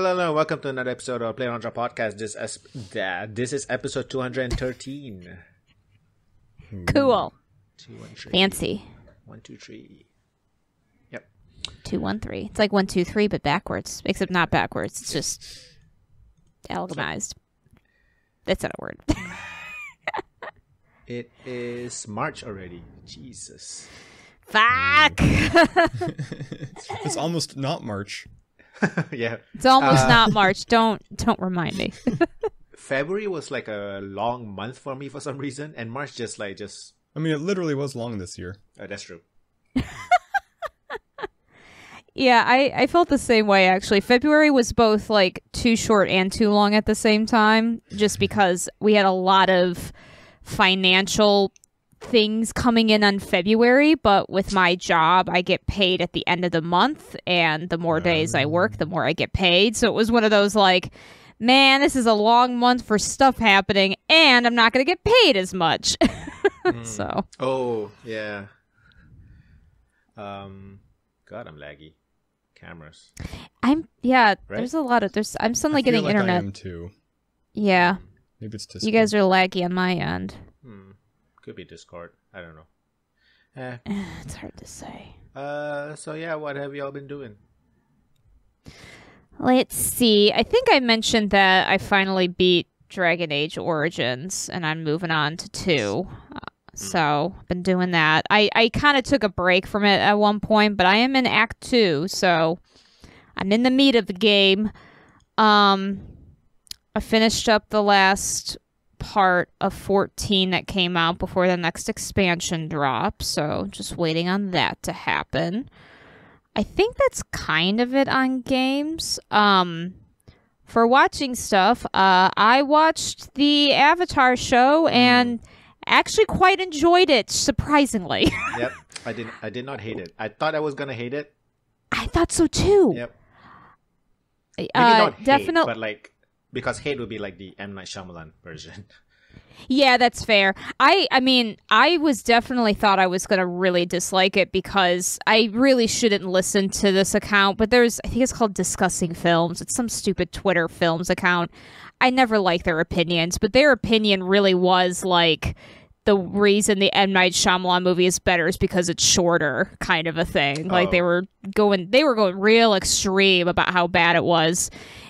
Hello, welcome to another episode of playonultra podcast. This is episode 213. Cool. 213. Fancy. 123. Yep. 213. It's like 123, but backwards. Except not backwards. It's just alchemized. That's not a word. It is March already. Jesus. Fuck. It's almost not March. Yeah. It's almost not March. Don't remind me. February was like a long month for me for some reason, and March just. I mean, it literally was long this year. Oh, that's true. Yeah, I felt the same way, actually. February was both, like, too short and too long at the same time, just because we had a lot of financial things coming in on February, but with my job, I get paid at the end of the month, and the more days I work, the more I get paid. So it was one of those, like, man, this is a long month for stuff happening, and I'm not going to get paid as much. So. Oh, yeah. God, I'm laggy. Cameras. Right? There's a lot of, I'm suddenly getting like internet. I am too. Yeah. Maybe it's You guys are laggy on my end. Could be Discord. I don't know. It's hard to say. So yeah, what have y'all been doing? Let's see. I think I mentioned that I finally beat Dragon Age Origins, and I'm moving on to 2. So, I've been doing that. I kind of took a break from it at one point, but I am in Act 2, so I'm in the meat of the game. I finished up the last part of 14 that came out before the next expansion drop, so just waiting on that to happen. I think that's kind of it on games. For watching stuff, I watched the Avatar show and actually quite enjoyed it, surprisingly. Yep, I did not hate it. I thought I was gonna hate it. I thought so too. Yep. Maybe not definitely, hate, but like because hate would be like the M. Night Shyamalan version. Yeah, that's fair. I mean, I was definitely thought I was going to really dislike it because I really shouldn't listen to this account, but I think it's called Discussing Films. It's some stupid Twitter films account. I never like their opinions, but their opinion really was like the reason the M. Night Shyamalan movie is better is because it's shorter, kind of a thing. Like they were going real extreme about how bad it was.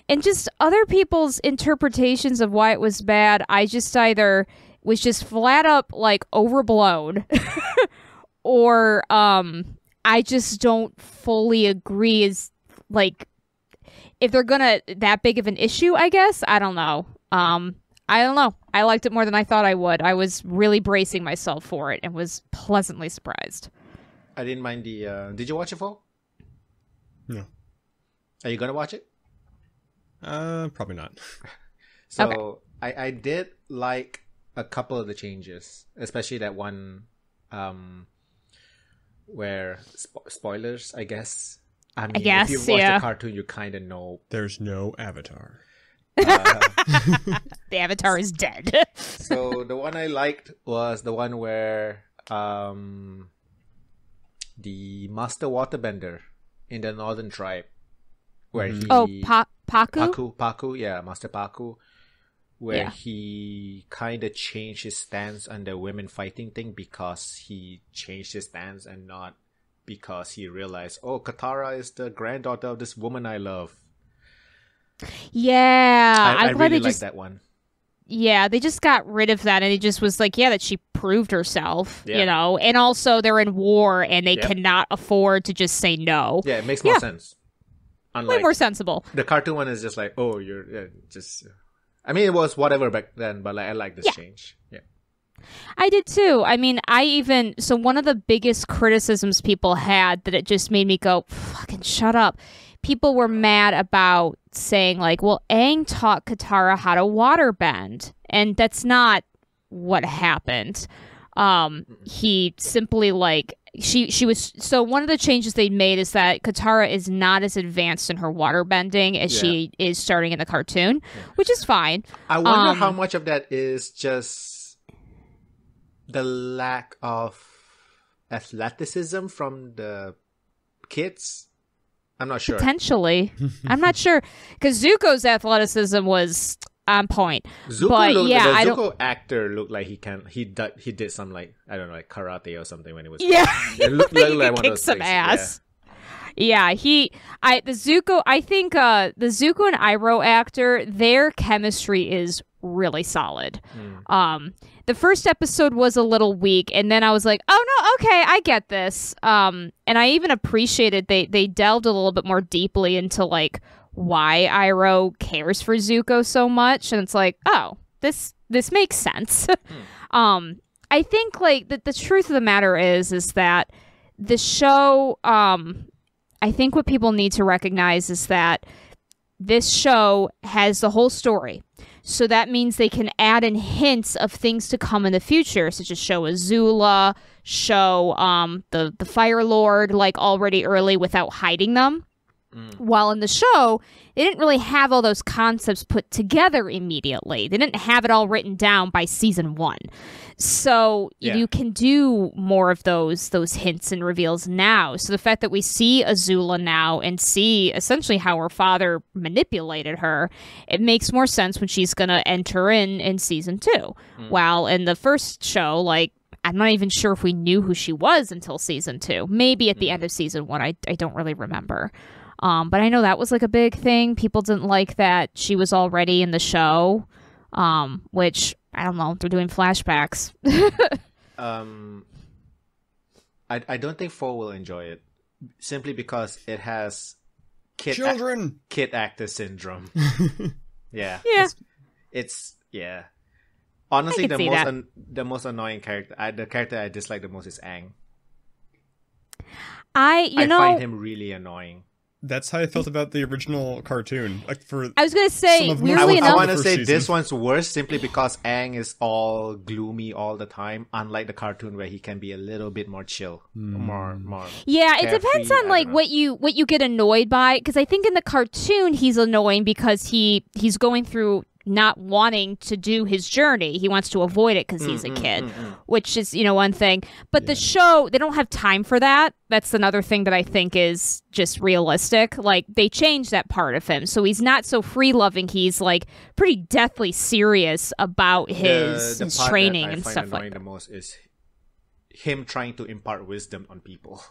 And just other people's interpretations of why it was bad, I just either was just flat up like overblown or I just don't fully agree is like if they're gonna that big of an issue, I guess. I don't know. I don't know. I liked it more than I thought I would. I was really bracing myself for it and was pleasantly surprised. I didn't mind the did you watch it, Fo? No. Are you gonna watch it? Probably not. So Okay. I did like a couple of the changes, especially that one where spoilers, I guess. I mean, guess, if you watch yeah. the cartoon, you kind of know. There's no Avatar. The Avatar is dead. So the one I liked was the one where the Master Waterbender in the Northern Tribe, where he Paku? Paku, yeah, Master Paku, where he kind of changed his stance on the women fighting thing because he changed his stance and not because he realized, oh, Katara is the granddaughter of this woman I love. Yeah, I I'm glad really they like just that one. Yeah, they just got rid of that, and it just was like, yeah, that she proved herself, Yeah. you know, and also they're in war, and they cannot afford to just say no. Yeah, it makes more sense. Unlike Way more sensible. the cartoon one is just like, oh, you're just. I mean, it was whatever back then, but like, I like this change. Yeah. I did too. I mean, so one of the biggest criticisms people had that it just made me go, fucking shut up. People were mad about saying like, well, Aang taught Katara how to waterbend, and that's not what happened. He simply like she was so one of the changes they made is that Katara is not as advanced in her waterbending as she is starting in the cartoon, which is fine. I wonder how much of that is just the lack of athleticism from the kids. I'm not sure. Potentially. I'm not sure. Because Zuko's athleticism was on point. Zuko but looked, yeah, the Zuko actor looked like he did some like, I don't know, like karate or something when he was Yeah. it looked like he one could of kick those some things. ass. Yeah, the Zuko, I think the Zuko and Iroh actor, their chemistry is really solid. The first episode was a little weak, and then I was like, oh no, okay, I get this. And I even appreciated they delved a little bit more deeply into like why Iroh cares for Zuko so much, and it's like, oh, this makes sense. I think like the truth of the matter is that the show, I think what people need to recognize is that this show has the whole story. So that means they can add in hints of things to come in the future, such as show Azula, show the Fire Lord like already early without hiding them. While in the show, they didn't really have all those concepts put together immediately. They didn't have it all written down by season 1. So you can do more of those hints and reveals now. So the fact that we see Azula now and see essentially how her father manipulated her, it makes more sense when she's going to enter in season 2. While in the first show, like, I'm not even sure if we knew who she was until season 2. Maybe at the end of season 1. I don't really remember. But I know that was like a big thing. People didn't like that she was already in the show, which, I don't know, they're doing flashbacks. I don't think 4 will enjoy it, simply because it has kid actor syndrome. Yeah. It's honestly the most annoying character. The character I dislike the most is Aang. I find him really annoying. That's how I felt about the original cartoon. Like I was gonna say, weirdly enough, I want to say this one's worse simply because Aang is all gloomy all the time, unlike the cartoon where he can be a little bit more chill, more. Yeah, it depends on like what you get annoyed by. Because I think in the cartoon he's annoying because he's going through not wanting to do his journey. He wants to avoid it because he's a kid, which is, one thing. But the show, they don't have time for that. That's another thing that I think is just realistic. Like, they changed that part of him. So he's not so free-loving. He's, like, pretty deathly serious about his training and stuff like that. The most is him trying to impart wisdom on people.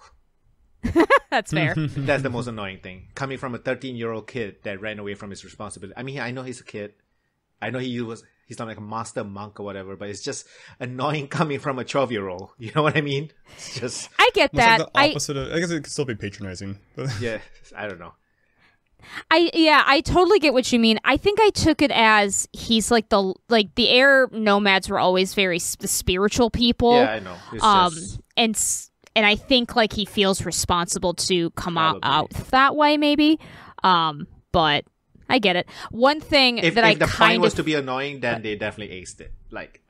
That's fair. That's the most annoying thing. Coming from a 13-year-old kid that ran away from his responsibility. I mean, I know he's a kid. I know he's not like a master monk or whatever, but it's just annoying coming from a 12-year-old. You know what I mean? It's just... I get that. Like the opposite of... I guess it could still be patronizing. Yeah, I don't know. I totally get what you mean. I think I took it as he's like the air nomads were always very spiritual people. Yeah, I know. It's and I think like he feels responsible to come out that way, maybe. But I get it. One thing if the point was to be annoying, then they definitely aced it. Like,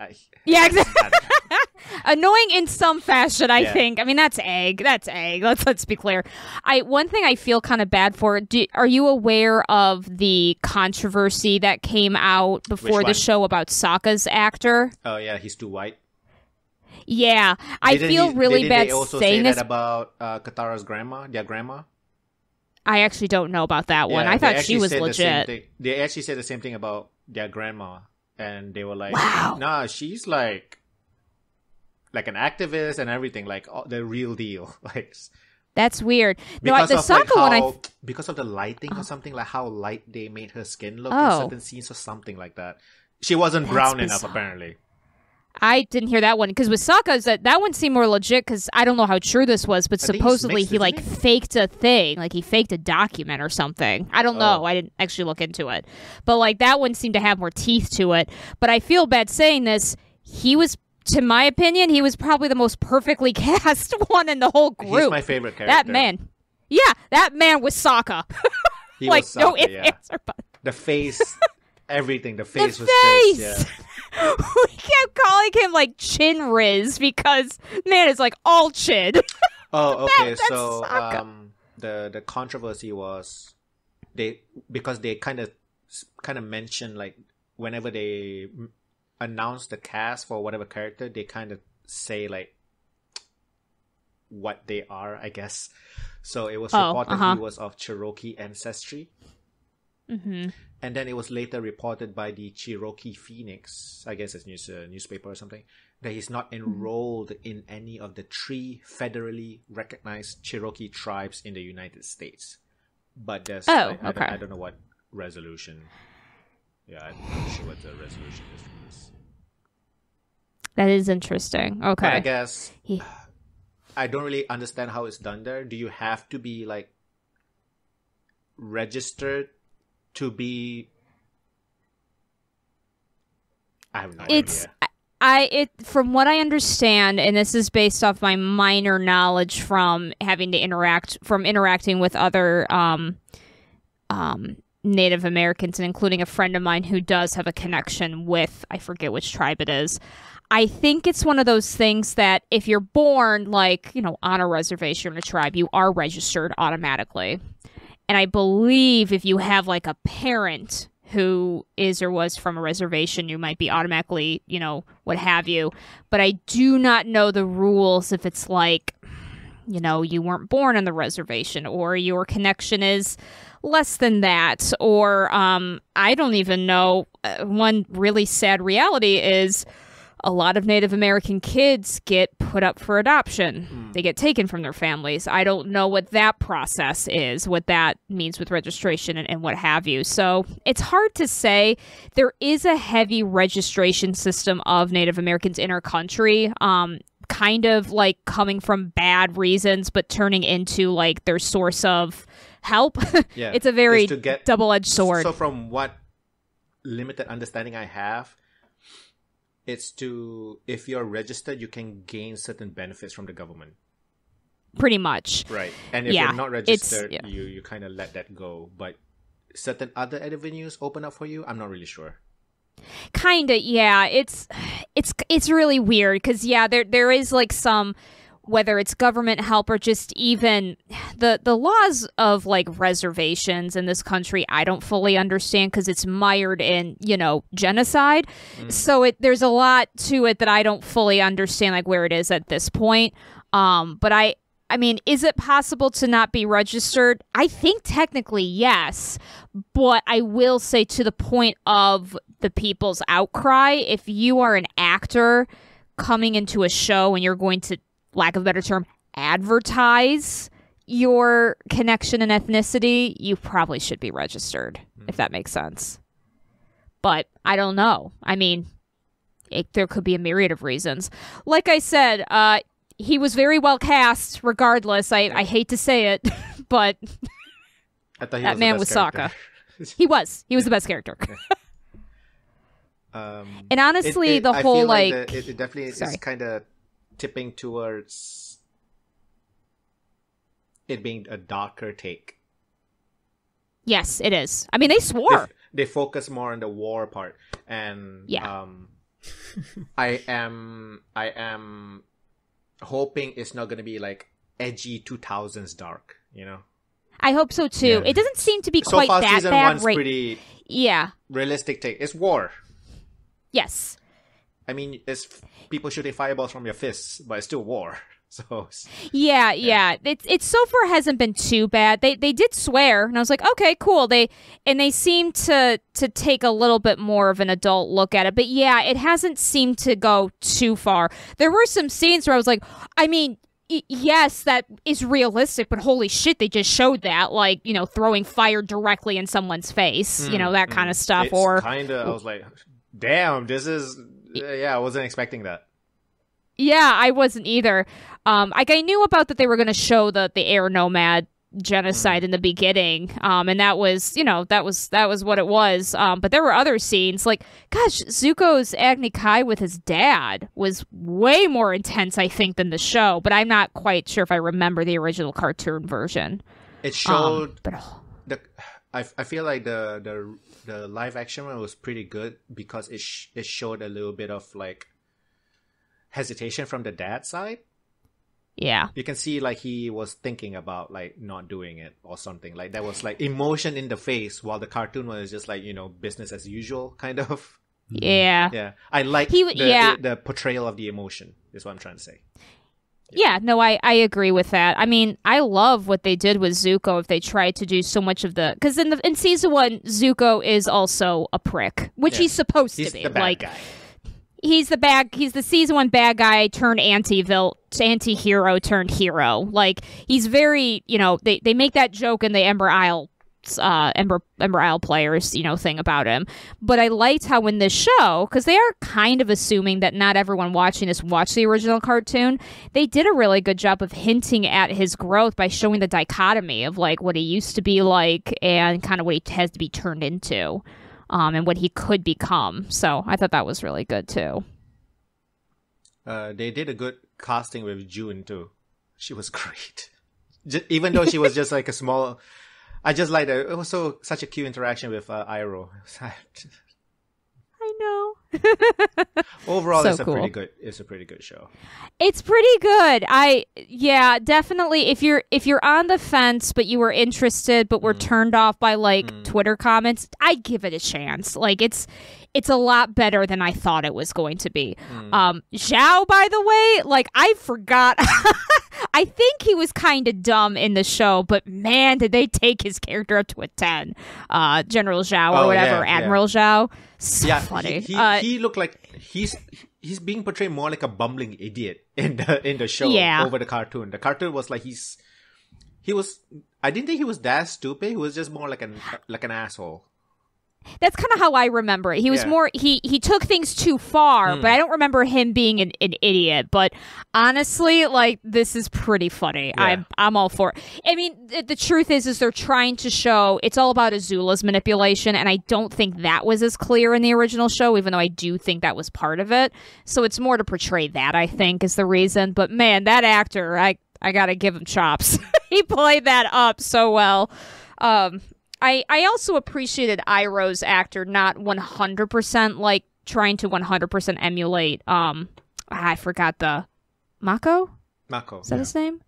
yeah, exactly. Annoying in some fashion, I think. I mean, that's egg. Let's be clear. One thing I feel kind of bad for. Are you aware of the controversy that came out before the show about Sokka's actor? Oh yeah, he's too white. Yeah, I feel really bad they also saying say this that about Katara's grandma, their grandma. I actually don't know about that one. I thought she was legit. They actually said the same thing about their grandma, and they were like, "Wow, nah, she's like an activist and everything, like the real deal." Like, that's weird. Because the of Sokka one, because of the lighting or something, like how light they made her skin look in certain scenes or something like that. She wasn't brown enough, apparently. I didn't hear that one because with Sokka's that one seemed more legit because I don't know how true this was, but supposedly he faked a thing, like he faked a document or something. I don't know. I didn't actually look into it, but like that one seemed to have more teeth to it. But I feel bad saying this. He was, to my opinion, he was probably the most perfectly cast one in the whole group. He's my favorite character. That man. Yeah, that man was Sokka. He like was Sokka, no ifs, ands, or buts. The face, everything. The face was just We kept calling him like Chin Riz because man is like all chin. Oh, okay. That's so Sokka. The controversy was they kind of mentioned like whenever they announce the cast for whatever character, they kind of say like what they are, I guess. So it was reported he was of Cherokee ancestry. Mm-hmm. And then it was later reported by the Cherokee Phoenix, I guess it's a newspaper or something, that he's not enrolled in any of the 3 federally recognized Cherokee tribes in the United States. But there's I don't know what resolution. Yeah, I'm not sure what the resolution is for this. That is interesting. Okay. But I guess I don't really understand how it's done there. Do you have to be like registered to be? I have no idea. From what I understand, and this is based off my minor knowledge from having to interacting with other Native Americans, and including a friend of mine who does have a connection with, I forget which tribe it is. I think it's one of those things that if you're born, like, on a reservation or a tribe, you are registered automatically. And I believe if you have like a parent who is or was from a reservation, you might be automatically, what have you. But I do not know the rules if it's like, you weren't born on the reservation, or your connection is less than that, or I don't even know. One really sad reality is a lot of Native American kids get put up for adoption. They get taken from their families. I don't know what that process is, what that means with registration and what have you. So it's hard to say. There is a heavy registration system of Native Americans in our country, kind of like coming from bad reasons, but turning into like their source of help. Yeah, it's a very double-edged sword. So from what limited understanding I have, it's if you're registered, you can gain certain benefits from the government. Pretty much. Right. And if you're not registered, you kind of let that go. But certain other avenues open up for you? I'm not really sure. Kinda, yeah. It's really weird because, there is like some, whether it's government help or just even the laws of like reservations in this country, I don't fully understand because it's mired in, genocide. So there's a lot to it that I don't fully understand, like where it is at this point. But I mean, is it possible to not be registered? I think technically yes, but I will say to the point of the people's outcry, if you are an actor coming into a show and you're going to, lack of a better term, advertise your connection and ethnicity, you probably should be registered, if that makes sense. But I don't know. I mean, there could be a myriad of reasons. Like I said, he was very well cast, regardless. I hate to say it, but I thought that man was Sokka. He was the best character. And honestly, it definitely is kind of tipping towards it being a darker take. Yes, it is. I mean, they swore. They focus more on the war part, and I am hoping it's not going to be like edgy 2000s dark. I hope so too. Yeah. It doesn't seem to be so quite far, that season bad. One's pretty realistic take. It's war. Yes. I mean, it's people shooting fireballs from your fists, but it's still war. So yeah. It so far hasn't been too bad. They did swear, and I was like, okay, cool. They seem to take a little bit more of an adult look at it. But yeah, it hasn't seemed to go too far. There were some scenes where I was like, I mean, yes, that is realistic, but holy shit, they just showed that, like, throwing fire directly in someone's face, that kind of stuff. It's I was like, damn, this is. I wasn't expecting that. Yeah, I wasn't either. I knew about that they were going to show the air nomad genocide in the beginning, and that was what it was. But there were other scenes, like, gosh, Zuko's Agni Kai with his dad was way more intense, I think, than the show. But I'm not quite sure if I remember the original cartoon version. It showed, I feel like the live action one was pretty good because it showed a little bit of like hesitation from the dad side. Yeah, you can see like he was thinking about like not doing it or something. Like there was like emotion in the face, while the cartoon was just like business as usual kind of. Yeah, I like the portrayal of the emotion. Is what I'm trying to say. Yeah, no, I agree with that. I mean, I love what they did with Zuko. If they tried to do so much of the, because in season 1, Zuko is also a prick, which he's supposed to be. The bad guy. He's the season 1 bad guy turned anti-hero turned hero. Like, he's very, they make that joke in the Ember Isle players, thing about him. But I liked how in this show, because they are kind of assuming that not everyone watching this watched the original cartoon, they did a really good job of hinting at his growth by showing the dichotomy of like what he used to be like and kind of what he has to be turned into. And what he could become. So I thought that was really good too. They did a good casting with June too. She was great. Even though she was just like a small... I just liked it. It was such a cute interaction with Iroh. I know. Overall, so it's cool. It's a pretty good show. It's pretty good. Definitely. If you're on the fence, but you were interested, but were turned off by Twitter comments, I'd give it a chance. Like it's a lot better than I thought it was going to be. Zhao, by the way, I forgot. I think he was kind of dumb in the show, but man, did they take his character up to a 10. General Zhao or whatever, Admiral Zhao. So funny. He looked like he's being portrayed more like a bumbling idiot in the show over the cartoon. The cartoon was like he was. I didn't think he was that stupid. He was just more like an asshole. That's kind of how I remember it. He was more, he took things too far, but I don't remember him being an idiot. But honestly, this is pretty funny. Yeah. I'm all for it. I mean, the truth is they're trying to show it's all about Azula's manipulation, and I don't think that was as clear in the original show, even though I do think that was part of it. So it's more to portray that, I think, is the reason. But man, that actor, I gotta give him chops. He played that up so well. I also appreciated Iroh's actor not 100% trying to 100% emulate I forgot the Mako? Mako. Is that his name?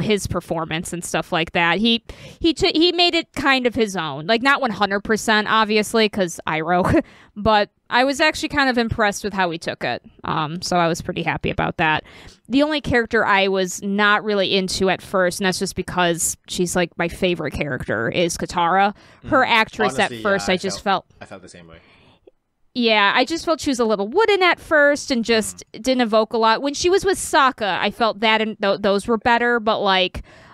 His performance and stuff like that. He made it kind of his own. Not 100% obviously cuz Iroh, but I was actually kind of impressed with how he took it. So I was pretty happy about that. The only character I was not really into at first, and that's just because she's my favorite character, is Katara. Her actress. Honestly, at first I felt the same way. Yeah, I just felt she was a little wooden at first and just didn't evoke a lot. When she was with Sokka, I felt that and those were better, but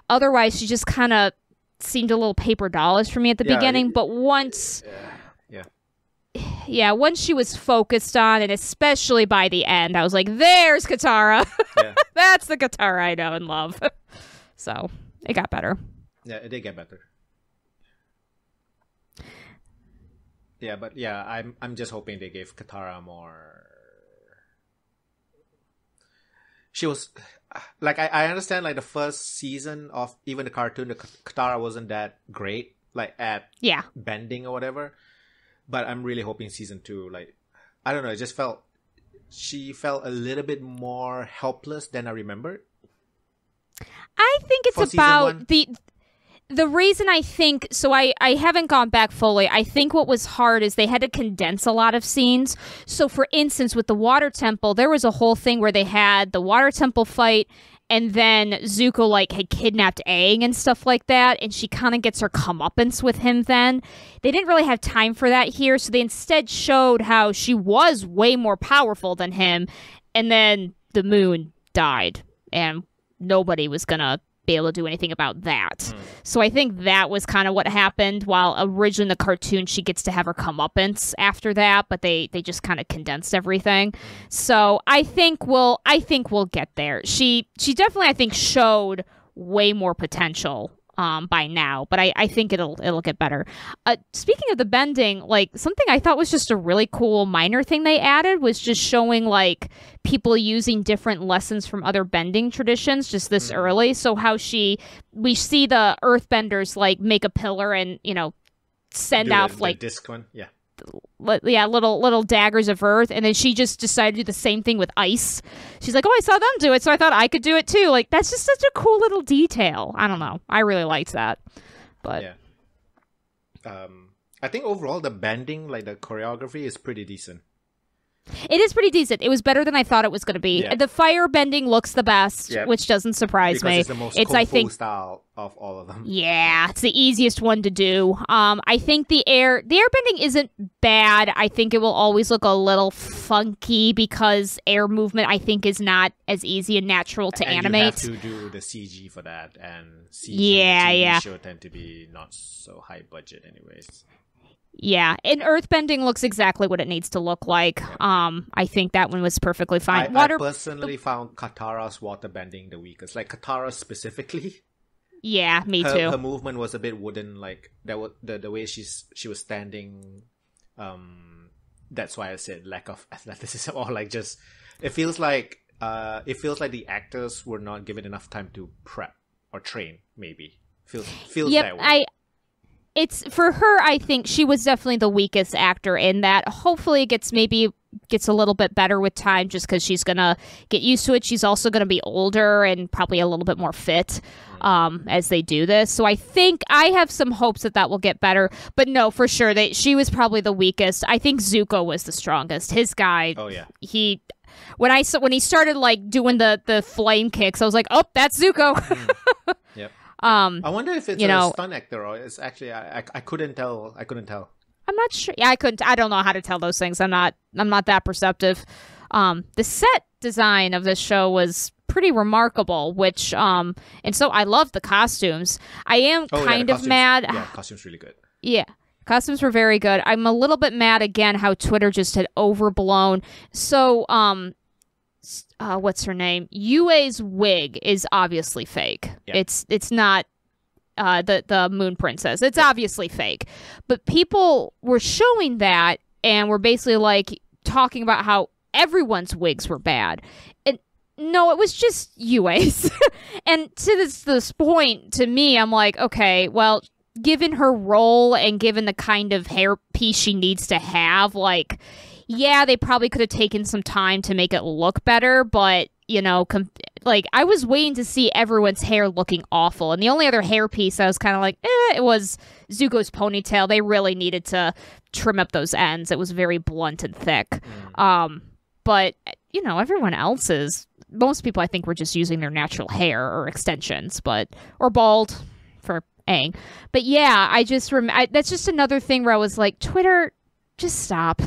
otherwise she just kind of seemed a little paper dollish for me at the beginning. But once once she was focused on, and especially by the end, I was like, there's Katara. Yeah. That's the Katara I know and love. So it got better. Yeah, it did get better. Yeah, but I'm just hoping they gave Katara more. She was I understand the first season of even the cartoon, the Katara wasn't that great at bending or whatever. But I'm really hoping season 2, I don't know, it just she felt a little bit more helpless than I remembered. I think it's about the reason I think, so I haven't gone back fully. I think what was hard is they had to condense a lot of scenes. So for instance, with the water temple, there was a whole thing where they had the water temple fight, and then Zuko had kidnapped Aang and stuff like that, and she kind of gets her comeuppance with him then. They didn't really have time for that here, so they instead showed how she was way more powerful than him, and then the moon died, and nobody was gonna be able to do anything about that. So I think that was kind of what happened, while originally in the cartoon she gets to have her comeuppance after that, but they just kind of condensed everything. So I think we'll get there. She definitely, I think, showed way more potential by now, but I think it'll get better. Speaking of the bending, something I thought was just a really cool minor thing they added was just showing people using different lessons from other bending traditions just this early. So how we see the earthbenders make a pillar and send out the disc one, little daggers of earth, and then she just decided to do the same thing with ice. She's like, oh, I saw them do it, so I thought I could do it too. That's just such a cool little detail. I don't know, I really liked that. But I think overall the bending, the choreography is pretty decent. It is pretty decent. It was better than I thought it was going to be. Yeah. The fire bending looks the best, which doesn't surprise me. It's the most kung fu style of all of them. Yeah, it's the easiest one to do. I think the airbending isn't bad. I think it will always look a little funky because air movement, I think, is not as easy and natural to animate. You have to do the CG for that, and CG TV show tend to be not so high budget anyways. Yeah, and earthbending looks exactly what it needs to look like. I think that one was perfectly fine. I personally found Katara's waterbending the weakest. Like Katara specifically. Yeah, me too. Her movement was a bit wooden. Like that was the way she was standing. That's why I said lack of athleticism, or like just it feels like the actors were not given enough time to prep or train. Maybe feels that way. It's for her. I think she was definitely the weakest actor in that. Hopefully, it gets a little bit better with time, just because she's gonna get used to it. She's also gonna be older and probably a little bit more fit as they do this. So I think I have some hopes that will get better. But no, for sure, she was probably the weakest. I think Zuko was the strongest. His guy. Oh yeah. When he started like doing the flame kicks, I was like, oh, that's Zuko. Yep. I wonder if it's a stunt actor or it's actually I couldn't tell. I'm not sure. Yeah, I couldn't. I don't know how to tell those things. I'm not that perceptive. The set design of this show was pretty remarkable, which and so I love the costumes. I am kind of mad. Yeah, costumes really good. Yeah. Costumes were very good. I'm a little bit mad again how Twitter just had overblown. So what's her name? Yue's wig is obviously fake. Yep. It's not the Moon Princess. It's obviously fake. But people were showing that and were basically like talking about how everyone's wigs were bad. And no, it was just Yue's. And to this point, to me, I'm like, okay, well, given her role and given the kind of hairpiece she needs to have, like, yeah, they probably could have taken some time to make it look better, but, like, I was waiting to see everyone's hair looking awful, and the only other hairpiece I was kind of like, it was Zuko's ponytail. They really needed to trim up those ends. It was very blunt and thick. But, everyone else's, most people I think were just using their natural hair or extensions, or bald for Aang. But yeah, I just, that's just another thing where I was like, Twitter, just stop.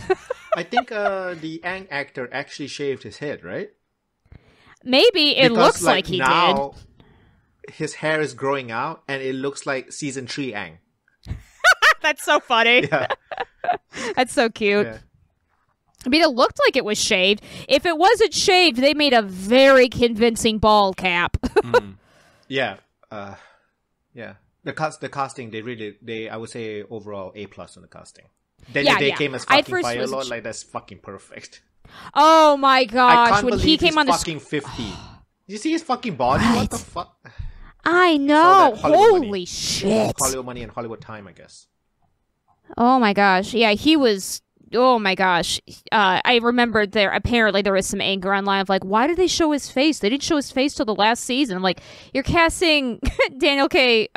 I think the Aang actor actually shaved his head, right? Maybe it looks like he now, did. His hair is growing out, and it looks like season 3 Aang. That's so funny. Yeah. That's so cute. Yeah. I mean, it looked like it was shaved. If it wasn't shaved, they made a very convincing bald cap. Yeah. Yeah. The casting, I would say overall A+ on the casting. Then they came as fucking Fire Lord, like that's fucking perfect. Oh my gosh, when he came on the fucking 50. You see his fucking body? What the fuck? I know. Holy shit. Hollywood money and Hollywood time, I guess. Oh my gosh. Yeah, he was. Oh my gosh. I remember apparently there was some anger online of like, why did they show his face? They didn't show his face till the last season. I'm like, you're casting Daniel Day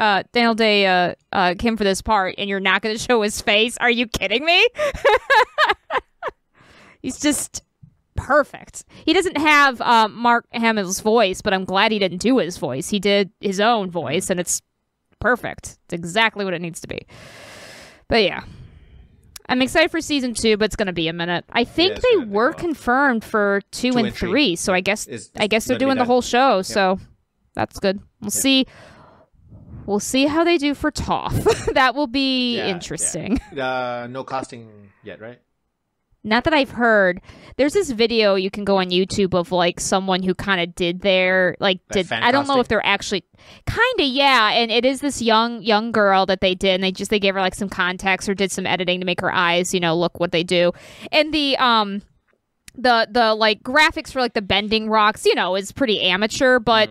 Kim for this part and you're not going to show his face? Are you kidding me? He's just perfect. He doesn't have Mark Hamill's voice, but I'm glad he didn't do his voice. He did his own voice and it's perfect. It's exactly what it needs to be. But yeah. I'm excited for season 2, but it's going to be a minute. I think they were confirmed for 2 and 3, so I guess they're doing the whole show. Yep. So that's good. We'll see. We'll see how they do for Toph. That will be interesting. Yeah. No casting yet, right? Not that I've heard. There's this video you can go on YouTube of like someone who kind of did their I don't know if they're actually kind of and it is this young girl that they did and they gave her like some context or did some editing to make her eyes, look what they do. And the like graphics for like the bending rocks, is pretty amateur, but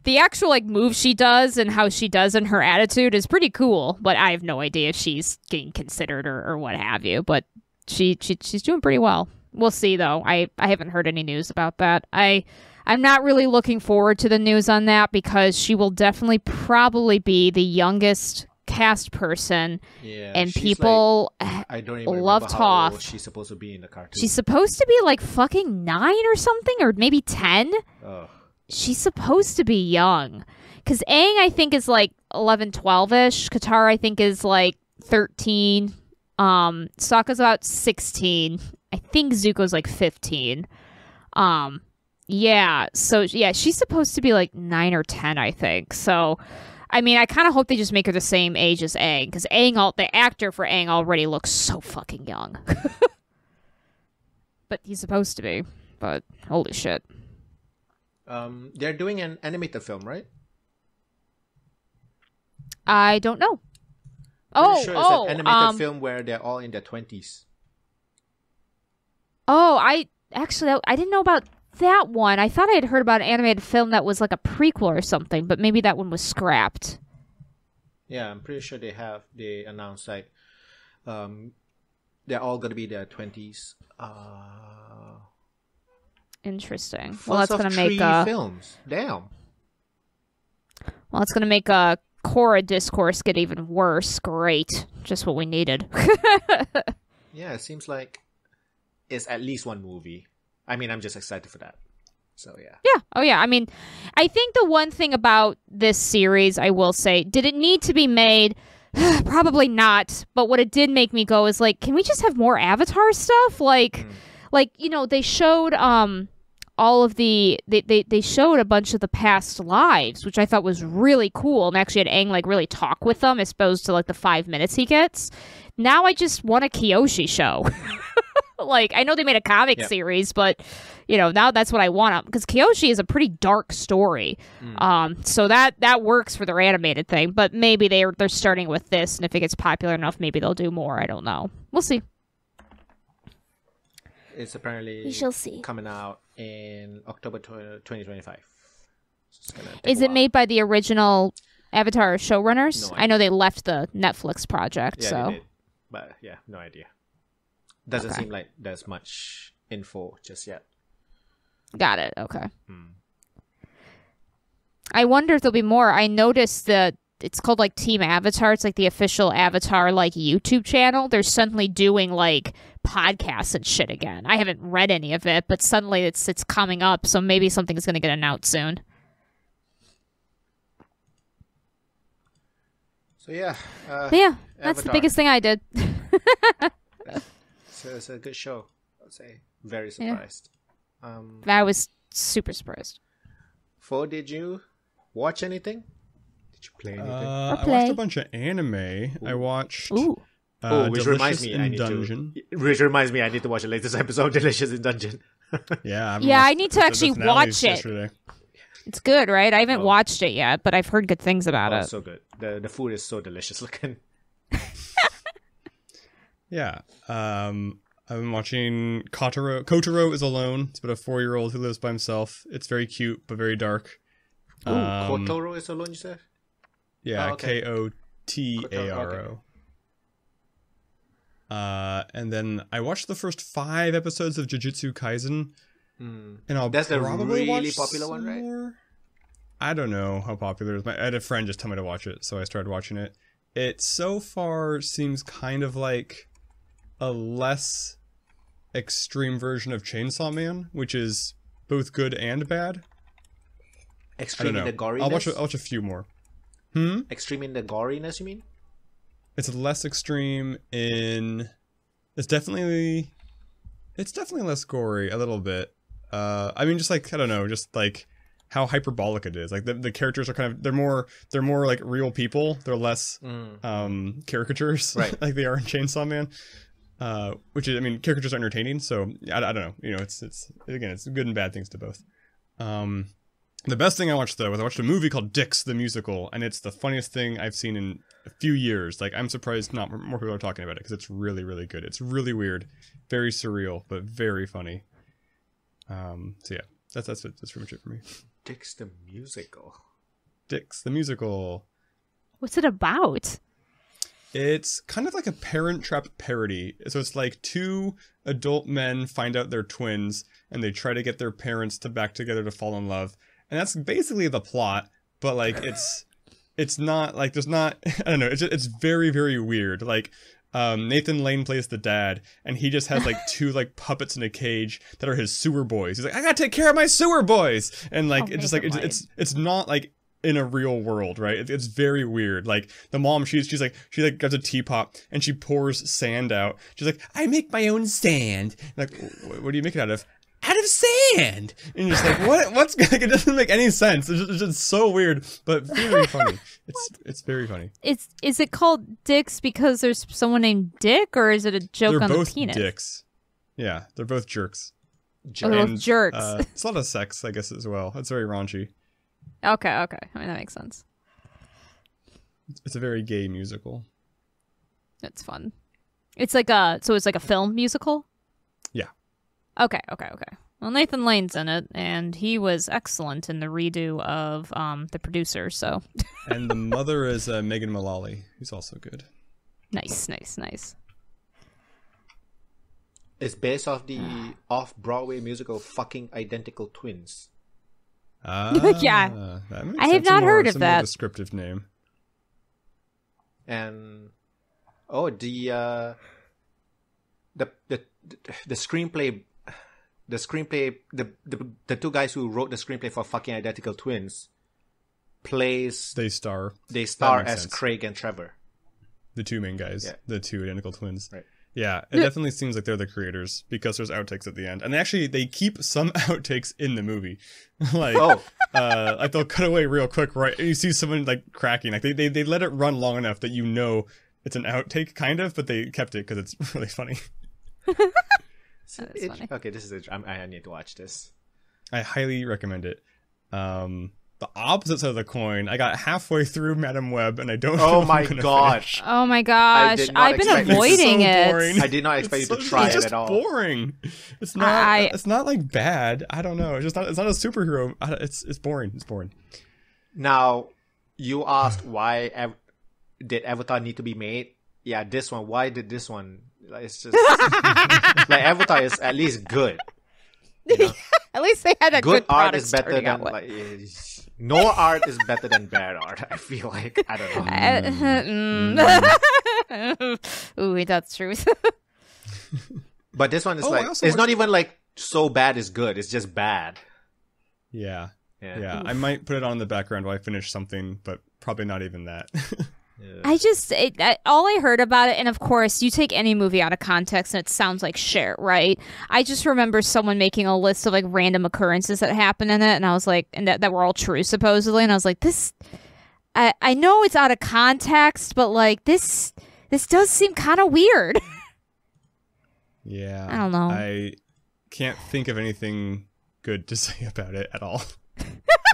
the actual like move she does and how she does and her attitude is pretty cool, but I have no idea if she's getting considered or what have you, but she's doing pretty well. We'll see, though. I haven't heard any news about that. I'm not really looking forward to the news on that because she will definitely probably be the youngest cast person, Yeah, and she's people I don't even love remember how old Toph. she's supposed to be in the cartoon. She's supposed to be like fucking 9 or something, or maybe 10. Oh. She's supposed to be young. Because Aang, I think, is like 11, 12-ish. Katara, I think, is like 13. Sokka's about 16. I think Zuko's like 15. Yeah, so yeah, she's supposed to be like 9 or 10, I think. So, I mean, I kind of hope they just make her the same age as Aang, because the actor for Aang already looks so fucking young. But he's supposed to be. But holy shit. They're doing an animated film, right? I don't know. Pretty sure it's an animated film where they're all in their 20s. Oh, I didn't know about that one. I thought I had heard about an animated film that was like a prequel or something, but maybe that one was scrapped. Yeah, I'm pretty sure they announced like they're all gonna be their 20s. Interesting. Well, that's gonna make films. Damn. Well, it's gonna make Korra discourse get even worse. Great, just what we needed. Yeah, it seems like it's at least one movie. I mean, I'm just excited for that. So yeah. Yeah. Oh yeah. I mean, I think the one thing about this series, I will say, did it need to be made? Probably not. But what it did make me go is like, can we just have more Avatar stuff? Like, they showed all of they showed a bunch of the past lives, which I thought was really cool, and actually had Aang like really talk with them as opposed to like the 5 minutes he gets. Now I just want a Kyoshi show. Like, I know they made a comic series, but now that's what I want, because Kyoshi is a pretty dark story. So that works for their animated thing, but maybe they're starting with this, and if it gets popular enough, maybe they'll do more. I don't know. We'll see. It's apparently we shall see. Coming out in October 2025. Is it made by the original Avatar showrunners? No, I know they left the Netflix project. Yeah, so they did. But yeah, no idea. Doesn't seem like there's much info just yet. Got it. Okay. I wonder if there'll be more. I noticed that it's called like Team Avatar. It's like the official Avatar like YouTube channel. They're suddenly doing like podcasts and shit again. I haven't read any of it, but suddenly it's coming up. So maybe something's going to get announced soon. So yeah. Yeah, that's Avatar. the biggest thing I did. So it's a good show, I'd say. Very surprised. I was super surprised. Did you watch anything? Did you play anything? I watched a bunch of anime. Ooh. I watched which reminds me, Which reminds me, I need to watch the latest episode, Delicious in Dungeon. Yeah, I need to actually watch it. Yesterday. It's good, right? I haven't watched it yet, but I've heard good things about it. So good. The food is so delicious looking. Yeah. I've been watching Kotaro. Kotaro is Alone. It's about a 4-year-old who lives by himself. It's very cute, but very dark. Kotaro is Alone, you said? Yeah, oh, okay. Kotaro. And then I watched the first 5 episodes of Jujutsu Kaisen. And I'll That's the probably really watch popular one, some right? more. I don't know how popular it is. I had a friend just tell me to watch it, so I started watching it. It so far seems kind of like a less extreme version of Chainsaw Man, which is both good and bad. Extreme in the goriness? I'll watch a few more. Extreme in the goriness, you mean? It's less extreme in... It's definitely less gory, a little bit. I mean, just like, I don't know, just like how hyperbolic it is. Like the characters are kind of, they're more like real people. They're less caricatures, right? Like they are in Chainsaw Man. Which is, I mean, caricatures are entertaining, so I don't know. It's again, it's good and bad things to both. The best thing I watched, though, was I watched a movie called Dix the Musical, and it's the funniest thing I've seen in a few years. Like, I'm surprised not more people are talking about it, because it's really, really good. It's really weird, very surreal, but very funny. So yeah, that's pretty much it for me. Dix the Musical. Dix the Musical. What's it about? It's kind of like a Parent Trap parody. So it's like 2 adult men find out they're twins, and they try to get their parents back together to fall in love. And that's basically the plot, but like it's it's not like there's not I don't know, it's very, very weird. Like Nathan Lane plays the dad, and he just has like two like puppets in a cage that are his sewer boys. He's like, I gotta take care of my sewer boys, and like it's just like it's not like in a real world, right? It's very weird. Like the mom, she grabs a teapot and she pours sand out. She's like, I make my own sand. Like, what do you make it out of? Out of sand. And you're just like, what's like, it doesn't make any sense. It's just so weird, but very funny. It's very funny. Is it called Dicks because there's someone named Dick, or is it a joke on the penis? They're both dicks. Yeah, they're both jerks. They're both jerks. It's a lot of sex, I guess, as well. It's very raunchy. Okay. I mean, that makes sense. It's a very gay musical. It's fun. It's like a film musical? Yeah. Okay. Well, Nathan Lane's in it, and he was excellent in the redo of The Producer, so... And the mother is Megan Mullally, who's also good. Nice. It's based off the off-Broadway musical Fucking Identical Twins. Yeah. That makes I have sense. not heard of It's a that. more descriptive name. And the screenplay, the two guys who wrote the screenplay for Fucking Identical Twins They star as sense. Craig and Trevor, the two main guys, yeah. The two identical twins. Right. Yeah, it definitely seems like they're the creators because there's outtakes at the end, and they keep some outtakes in the movie, like like they'll cut away real quick, right? And you see someone like cracking, like they let it run long enough that you know it's an outtake, kind of, but they kept it because it's really funny. Funny. Okay, this is I need to watch this. I highly recommend it. The opposite side of the coin, I got halfway through Madam Web and I don't know Oh if my I'm gonna gosh. finish. Oh my gosh. I've been expect it. avoiding It's so it. boring. I did not expect you to try it's it just at all. boring. It's not it's not like bad. I don't know. It's not a superhero. It's boring. It's boring. Now, you asked why did Avatar need to be made? Yeah, this one. Why did this one? Like, it's just like Avatar is at least good. You know? At least they had a Good good art product is better starting than out with. like no art is better than bad art. I feel like I don't know. Ooh, that's truth. But this one is I like also it's not watched- even like so bad is good. It's just bad. Yeah. Yeah. I might put it on in the background while I finish something, but probably not even that. All I heard about it, and of course, you take any movie out of context and it sounds like shit, right? I just remember someone making a list of like random occurrences that happened in it, and I was like, and that were all true supposedly, and I was like, this, I know it's out of context, but like this does seem kind of weird. Yeah. I don't know. I can't think of anything good to say about it at all.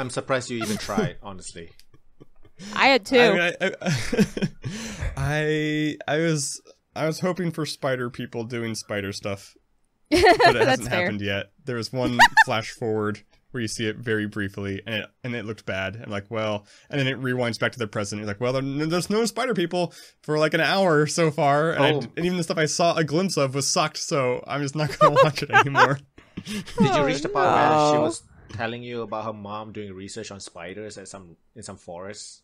I'm surprised you even tried, honestly. I had two. I was hoping for spider people doing spider stuff, but it hasn't happened yet. There was one flash forward where you see it very briefly, and it looked bad. I'm like, well, and then it rewinds back to the present. You're like, well, there's no spider people for like an hour so far, and even the stuff I saw a glimpse of was sucked. So I'm just not gonna watch it anymore. Did you reach the part where she was telling you about her mom doing research on spiders in some forest?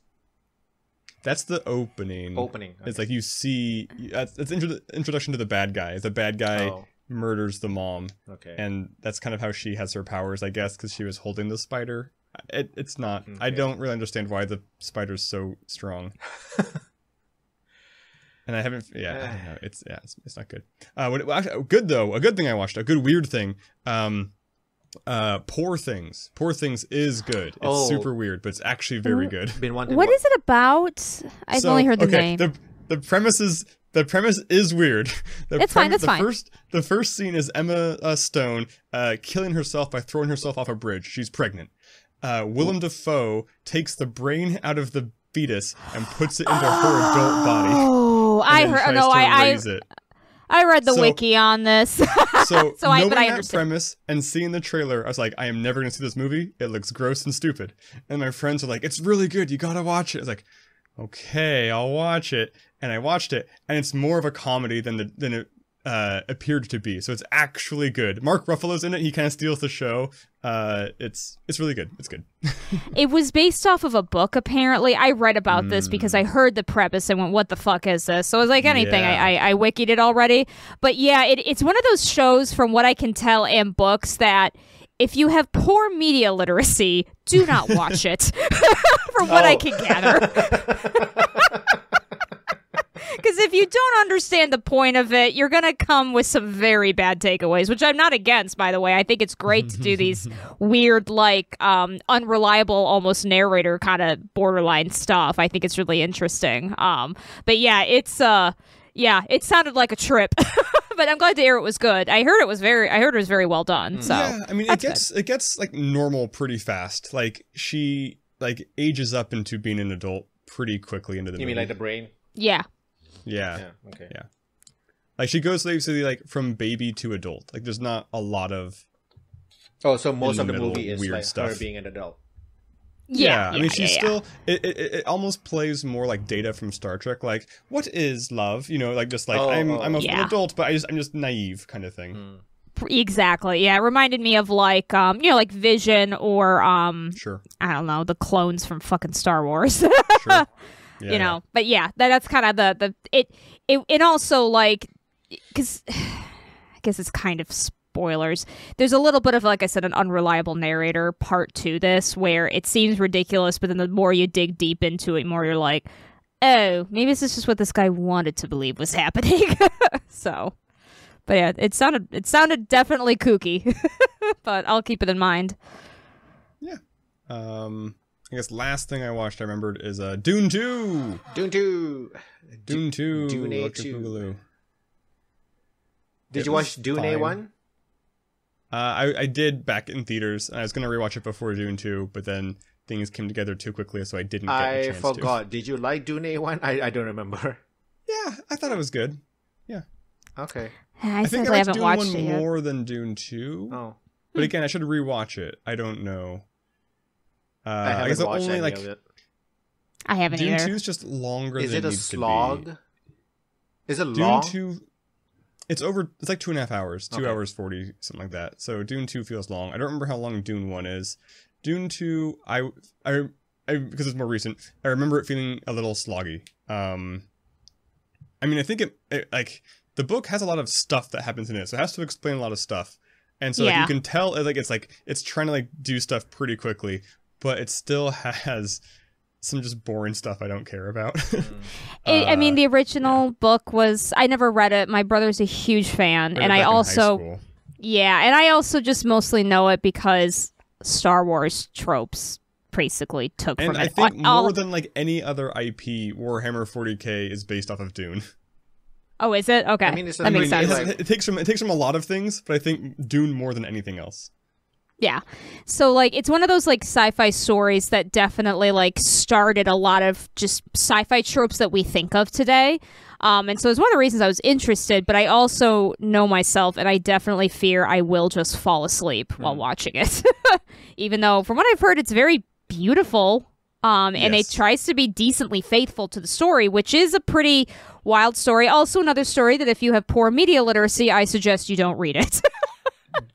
That's the opening. Okay. It's like you see, it's introduction to the bad guy. The bad guy murders the mom. Okay. And that's kind of how she has her powers, I guess, because she was holding the spider. It's not. Okay. I don't really understand why the spider's so strong. And I haven't. Yeah, I don't know. It's not good. Good though. A good thing I watched. A good weird thing. Poor Things. Poor Things is good. It's super weird, but it's actually very good. What is it about? I've only heard the name. The premise is weird. It's fine. That's fine. The first scene is Emma Stone killing herself by throwing herself off a bridge. She's pregnant. Willem Dafoe takes the brain out of the fetus and puts it into her adult body. Oh, I heard. No, I read the wiki on this. So I knowing that understand. premise and seeing the trailer, I was like, I am never going to see this movie. It looks gross and stupid. And my friends were like, it's really good. You got to watch it. I was like, okay, I'll watch it. And I watched it. And it's more of a comedy than appeared to be. So it's actually good. Mark Ruffalo's in it. He kind of steals the show. It's really good. It's good. It was based off of a book, apparently. I read about this because I heard the premise and went, what the fuck is this? So it was like anything. Yeah. I wikied it already. But yeah, it's one of those shows, from what I can tell, and books that if you have poor media literacy, do not watch it. From what I can gather. Because if you don't understand the point of it, you're going to come with some very bad takeaways, which I'm not against, by the way. I think it's great to do these weird, like, unreliable, almost narrator kind of borderline stuff. I think it's really interesting. But yeah, it sounded like a trip. But I'm glad to hear it was good. I heard it was very well done. So yeah, I mean, it gets like normal pretty fast. Like she like ages up into being an adult pretty quickly into the movie. You mean like the brain? Yeah. Yeah. Okay. Yeah. Like she goes basically like from baby to adult. Like there's not a lot of. Oh, so most of the movie is weird like stuff. her being an adult. Yeah, I mean, she's still. It almost plays more like Data from Star Trek. Like, what is love? You know, like just like I'm an adult, but I'm just naive kind of thing. Exactly. Yeah, it reminded me of like like Vision or Sure. I don't know, the clones from fucking Star Wars. Sure. Yeah, but yeah, that's kind of it also like, because I guess it's kind of spoilers. There's a little bit of, like I said, an unreliable narrator part to this, where it seems ridiculous, but then the more you dig deep into it, more you're like, oh, maybe this is just what this guy wanted to believe was happening. So, but yeah, it sounded definitely kooky, but I'll keep it in mind. Yeah. I guess last thing I watched, I remembered, is Dune 2. Dune 2. Dune 2. Dune A2. Did you watch Dune A1? I did back in theaters. And I was going to rewatch it before Dune 2, but then things came together too quickly, so I didn't get a chance to. I forgot. Did you like Dune A1? I don't remember. Yeah, I thought it was good. Yeah. Okay. I think I liked Dune 1 more than Dune 2. Oh. But again, I should rewatch it. I don't know. I haven't watched any of it. I haven't Dune either. 2 is just longer than it needs to be. Is it a slog? Is it long? Dune 2, it's like 2.5 hours. 2 hours 40, something like that. So Dune 2 feels long. I don't remember how long Dune 1 is. Dune 2, I because it's more recent, I remember it feeling a little sloggy. I mean, I think it like, the book has a lot of stuff that happens in it, so it has to explain a lot of stuff. And so like, you can tell it's trying to like do stuff pretty quickly, but it still has some just boring stuff I don't care about. I mean, the original book was, I never read it. My brother's a huge fan, and I also just mostly know it because Star Wars tropes basically took from it. And I think more than like any other IP, Warhammer 40K is based off of Dune. Oh, is it? Okay. I mean, that makes sense. It takes from a lot of things, but I think Dune more than anything else. Yeah. So, like, it's one of those, like, sci-fi stories that definitely, like, started a lot of just sci-fi tropes that we think of today. And so it's one of the reasons I was interested, but I also know myself, and I definitely fear I will just fall asleep while watching it. Even though, from what I've heard, it's very beautiful. And it tries to be decently faithful to the story, which is a pretty wild story. Also, another story that if you have poor media literacy, I suggest you don't read it.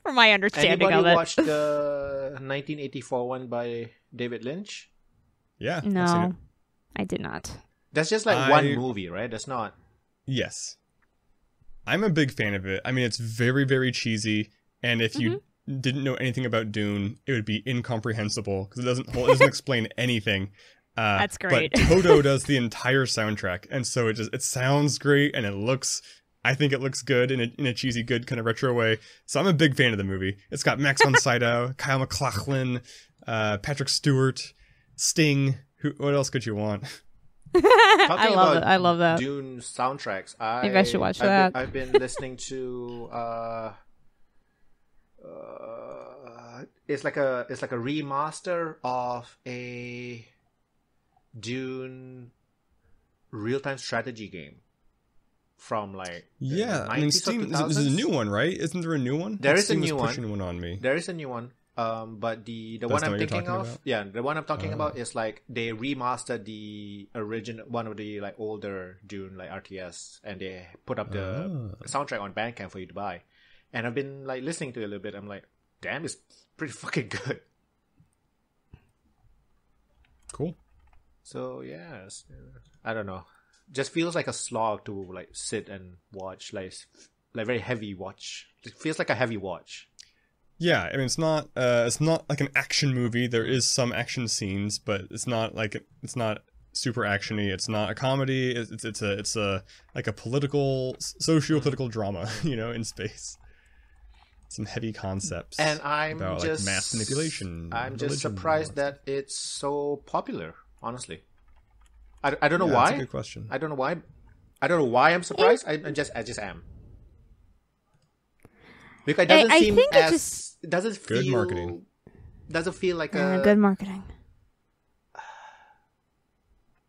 From my understanding of it. Anybody watched the 1984 one by David Lynch? Yeah. No, I did not. That's just like one movie, right? That's not. Yes. I'm a big fan of it. I mean, it's very, very cheesy. And if you didn't know anything about Dune, it would be incomprehensible because it doesn't explain anything. That's great. But Toto does the entire soundtrack, and so it sounds great, and I think it looks good in a cheesy, good kind of retro way. So I'm a big fan of the movie. It's got Max von Sydow, Kyle MacLachlan, Patrick Stewart, Sting. What else could you want? I love that. Dune soundtracks. Maybe I should watch that. I've been listening to. It's like a remaster of a Dune real-time strategy game from like I mean, Steam. This is a new one, right? Isn't there a new one? There is a Steam new was one. pushing one on me. There is a new one. But the That's one not I'm what you're thinking talking of, about? yeah, the one I'm talking about is like they remastered the original one of the like older Dune like RTS, and they put up the soundtrack on Bandcamp for you to buy. And I've been like listening to it a little bit. I'm like, damn, it's pretty fucking good. Cool. So yeah, I don't know. Just feels like a slog to like sit and watch, like very heavy watch. It feels like a heavy watch. Yeah, I mean it's not like an action movie. There is some action scenes, but it's not super actiony. It's not a comedy. It's a like a socio-political drama, you know, in space. Some heavy concepts. And I'm about just like mass manipulation. I'm just surprised that it's so popular. Honestly, I don't know Yeah, why. that's a good question. I don't know why. I don't know why I'm surprised. I just am. Because it doesn't seem as it doesn't feel good marketing. Doesn't feel like a good marketing.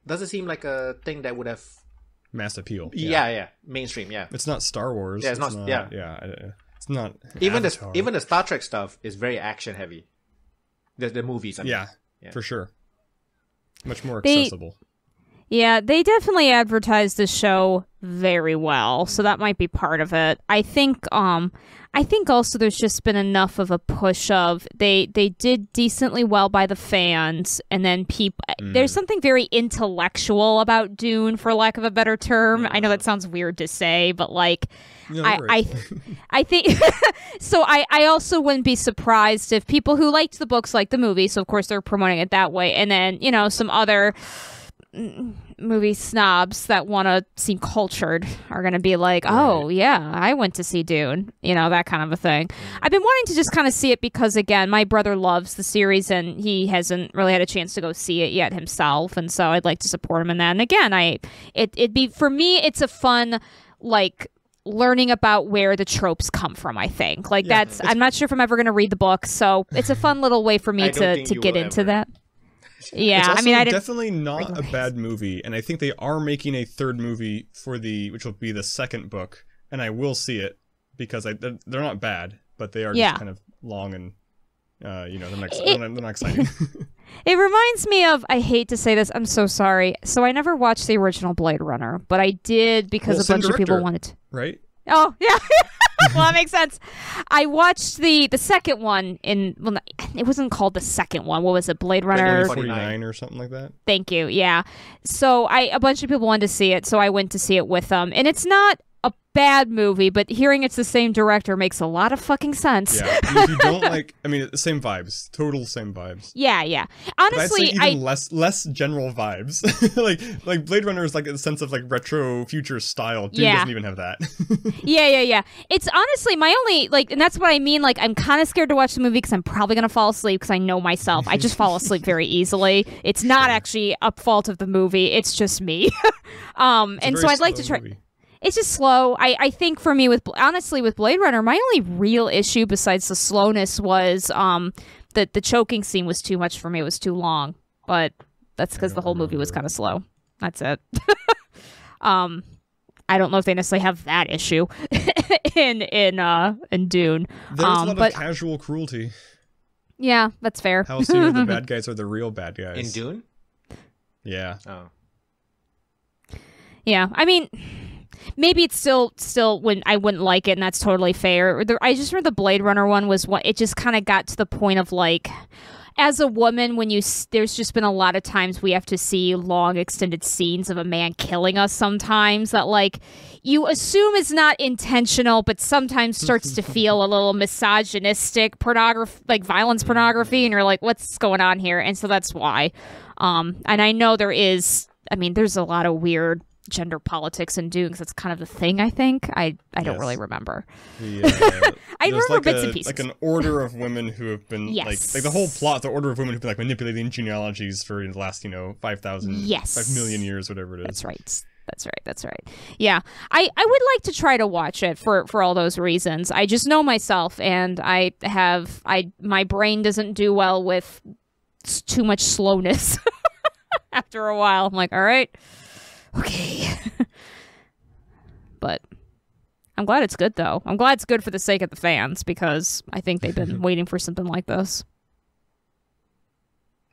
Doesn't seem like a thing that would have Mass appeal. yeah mainstream. Yeah, It's not Star Wars. Yeah, it's not. Yeah. It's not. even Avatar. the Star Trek stuff is very action heavy. The movies. I mean. Yeah, for sure. Much more accessible. Yeah, they definitely advertised the show very well, so that might be part of it. I think also there's just been enough of a push of they did decently well by the fans, and then there's something very intellectual about Dune, for lack of a better term. I know that sounds weird to say, but like No, I think so. I also wouldn't be surprised if people who liked the books like the movie, so of course they're promoting it that way, and then some other movie snobs that want to seem cultured are going to be like, oh yeah, I went to see Dune, that kind of a thing. I've been wanting to just kind of see it because, again, my brother loves the series and he hasn't really had a chance to go see it yet himself, and so I'd like to support him in that. And again, it'd be, for me, it's a fun, like, learning about where the tropes come from. I think I'm not sure if I'm ever going to read the book, so it's a fun little way for me to get into that. Yeah, it's also I definitely not a bad movie, and I think they are making a third movie which will be the second book, and I will see it because they're not bad, but they are just kind of long and they're not exciting. It reminds me of, I hate to say this, I'm so sorry. So I never watched the original Blade Runner, but I did because a bunch of people wanted to. Right? Oh, yeah. Well, that makes sense. I watched the second one it wasn't called the second one. What was it? Blade Runner 49 or something like that. Thank you. Yeah. So a bunch of people wanted to see it, so I went to see it with them. And it's not a bad movie, but hearing it's the same director makes a lot of fucking sense. Yeah. If you don't the same vibes. Total same vibes. Yeah. Honestly, but I'd say even less general vibes. like Blade Runner is like a sense of like retro future style. Dune doesn't even have that. Yeah. It's honestly my only, and that's what I mean. Like, I'm kind of scared to watch the movie because I'm probably going to fall asleep because I know myself. I just fall asleep very easily. It's not actually a fault of the movie. It's just me. And so I'd like to try. Movie. It's just slow. I think for me, with Blade Runner, my only real issue besides the slowness was that the choking scene was too much for me. It was too long, but that's because the whole movie was kind of slow. That's it. I don't know if they necessarily have that issue in Dune. There's a lot of casual cruelty. Yeah, that's fair. How soon the bad guys are the real bad guys in Dune? Yeah. Oh. Yeah, I mean, maybe it's still when I wouldn't like it, and that's totally fair. I just remember the Blade Runner one was what it just kind of got to the point of like, as a woman, there's just been a lot of times we have to see long extended scenes of a man killing us sometimes that like you assume is not intentional, but sometimes starts to feel a little misogynistic pornography, like violence pornography, and you're like, what's going on here? And so that's why. And I know there's a lot of weird gender politics in Dune because that's kind of the thing. I think I don't really remember. I remember bits and pieces, like an order of women who have been like the whole plot. The order of women who've been like manipulating genealogies for the last 5 million years, whatever it is. That's right. Yeah, I would like to try to watch it for all those reasons. I just know myself, and my brain doesn't do well with too much slowness. After a while, I'm like, all right. Okay. But I'm glad it's good, though. I'm glad it's good for the sake of the fans, because I think they've been waiting for something like this.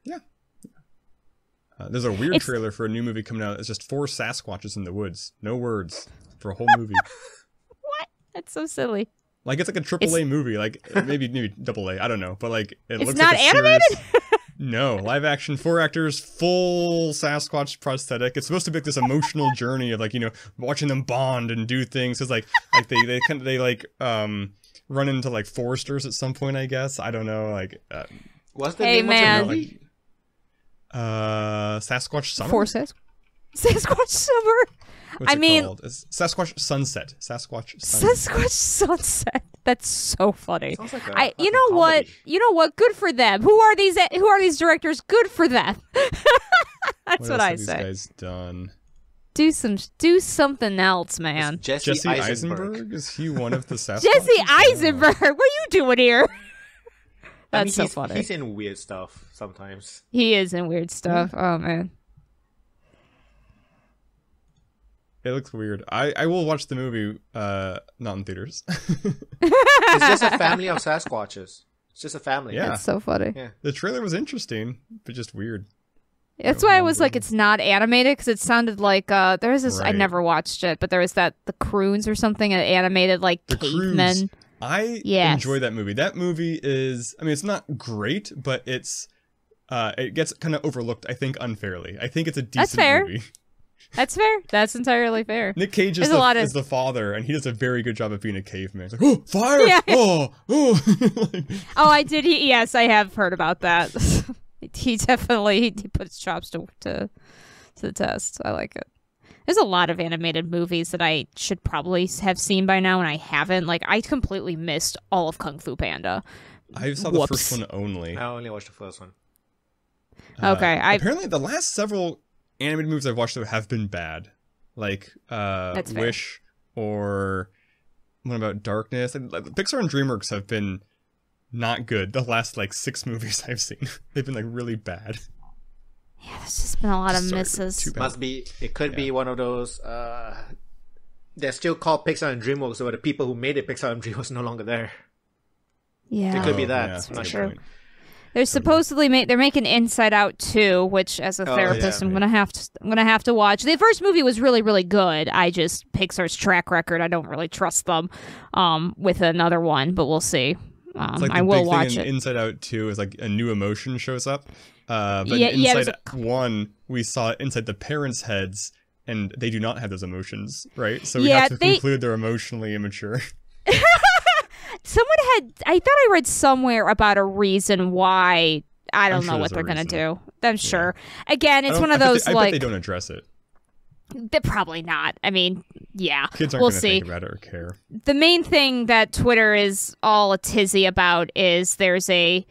Yeah. There's a weird trailer for a new movie coming out. It's just 4 Sasquatches in the woods. No words for a whole movie. What? That's so silly. Like, it's like a AAA movie. Like, maybe AA. I don't know. But, like, it looks not like animated? No, live action, 4 actors, full Sasquatch prosthetic. It's supposed to be like this emotional journey of, like, you know, watching them bond and do things. It's like they run into like foresters at some point, I guess. I don't know. Like, what's the name of the movie? Sasquatch Summer. Sasquatch Summer. What's it called? It's Sasquatch Sunset. Sasquatch Sunset. That's so funny. Sounds like you know what? You know what? Good for them. Who are these directors? Good for them. That's what I say. These guys done. Do something else, man. Jesse Eisenberg? Is he one of the Sasquatch? Jesse Eisenberg. What are you doing here? That's so funny. He's in weird stuff sometimes. He is in weird stuff. Oh man. It looks weird. I will watch the movie, not in theaters. It's just a family of Sasquatches. It's just a family. Yeah. That's so funny. Yeah. The trailer was interesting, but just weird. That's why I was like, it's not animated, because it sounded like there was this. Right. I never watched it, but there was the Croons or something, an animated like the cavemen. Croons. I enjoy that movie. That movie is, I mean, it's not great, but it's it gets kind of overlooked, I think, unfairly. I think it's a decent movie. That's fair. That's entirely fair. Nick Cage is the father, and he does a very good job of being a caveman. He's like, oh, fire! Yeah. Oh. Oh, I did. Yes, I have heard about that. He definitely he put his chops to the test. I like it. There's a lot of animated movies that I should probably have seen by now, and I haven't. Like, I completely missed all of Kung Fu Panda. I saw the first one only. I only watched the first one. Okay. Apparently, the last several animated movies I've watched that have been bad, like Wish or what about Darkness? And Pixar and DreamWorks have been not good. The last like 6 movies I've seen, they've been like really bad. Yeah, there's just been a lot of misses. It could be one of those. They're still called Pixar and DreamWorks, but the people who made it, Pixar and DreamWorks, no longer there. Yeah, it could be that. Yeah, not true. sure. They're supposedly they're making Inside Out 2, which as a therapist I'm gonna have to watch. The first movie was really, really good. Pixar's track record, I don't really trust them with another one, but we'll see. Like I will watch thing it. In Inside Out 2 is like a new emotion shows up. But Inside 1 we saw it inside the parents' heads, and they do not have those emotions, right? So we have to conclude they're emotionally immature. I thought I read somewhere about a reason why. I don't know what they're going to do. I'm sure. Again, it's one of those I like... bet they don't address it. They're probably not. I mean, yeah. Kids aren't going to think about it or care. The main thing that Twitter is all a tizzy about is there's a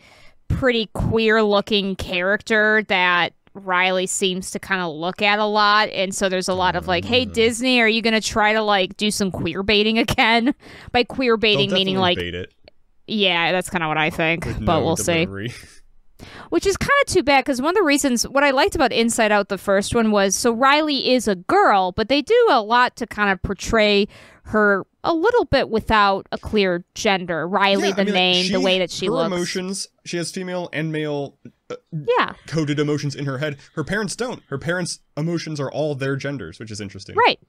pretty queer-looking character that Riley seems to kind of look at a lot, and so there's a lot of like, hey, Disney, are you gonna try to like do some queer baiting again? By queer baiting meaning like bait it. Yeah, that's kind of what I think, with but no we'll delivery. see. Which is kind of too bad, because one of the reasons what I liked about Inside Out, the first one, was so Riley is a girl, but they do a lot to kind of portray her a little bit without a clear gender. Riley, name, the way that she looks. Her emotions, she has female and male coded emotions in her head. Her parents don't. Her parents' emotions are all their genders, which is interesting. Right.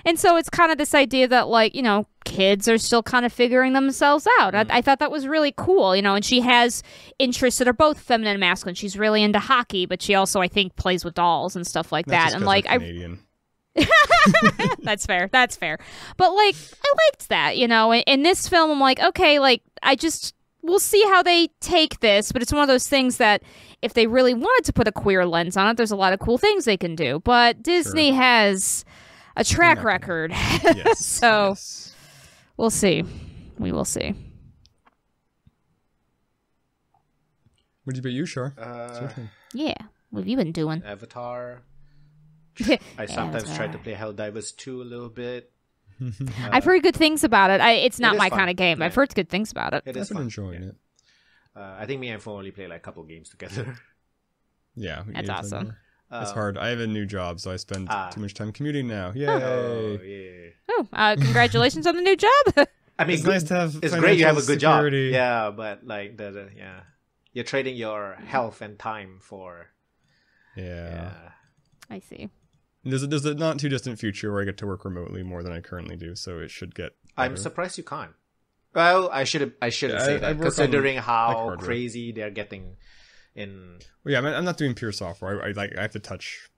And so it's kind of this idea that, like, you know, kids are still kind of figuring themselves out. I thought that was really cool, you know, and she has interests that are both feminine and masculine. She's really into hockey, but she also, I think, plays with dolls and stuff like that. And, like, That's fair. But, like, I liked that, you know. In this film, I'm like, okay, like, we'll see how they take this, but it's one of those things that if they really wanted to put a queer lens on it, there's a lot of cool things they can do. But Disney has a track record. Yes, so we'll see. We will see. What about you, Shar? Yeah. What have you been doing? Avatar. I sometimes try to play Helldivers 2 a little bit. I've heard good things about it. It's not my kind of game. Yeah. I've heard good things about it. I've been enjoying it. I think me and Fo only play like a couple games together. Yeah. That's awesome. It's hard. I have a new job, so I spend too much time commuting now. Yay! Oh, yeah. Oh, congratulations on the new job. I mean, It's nice to have. it's great you have a financial good job. security. Yeah, but like you're trading your health and time for. Yeah. I see. There's a not too distant future where I get to work remotely more than I currently do, so it should get better. I'm surprised you can't. Well, I shouldn't say that, considering how crazy they're getting in. Well, yeah, I'm not doing pure software. I have to touch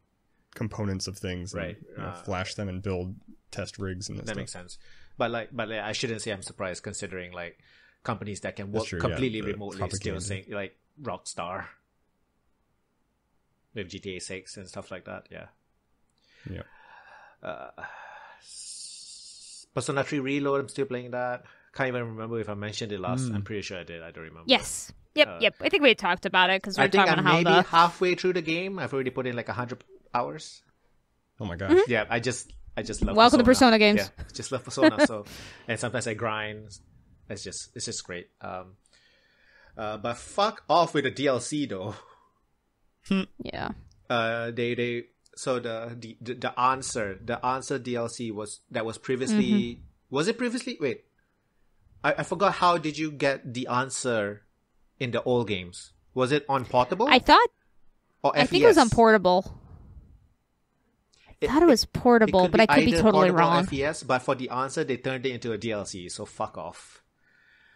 components of things, right? And, flash them and build test rigs and that makes sense. But I shouldn't say I'm surprised, considering like companies that can work completely remotely still saying like Rockstar with GTA 6 and stuff like that. Yeah. Persona 3 Reload, I'm still playing that. Can't even remember if I mentioned it last. I'm pretty sure I did. I don't remember. Yes. Yep. I think we talked about it because we were talking I'm about how maybe halfway through the game. I've already put in like 100 hours. Oh my gosh. Yeah, I just love Welcome to Persona games. Yeah, just love Persona. So, and sometimes I grind. It's just great. But fuck off with the DLC though. Yeah. So the answer DLC was previously was it previously? Wait, I forgot. How did you get the answer in the old games? Was it on portable? I thought. Or I think it was on portable. I thought it was portable, but I could be totally wrong. FES, but for the answer, they turned it into a DLC. So fuck off.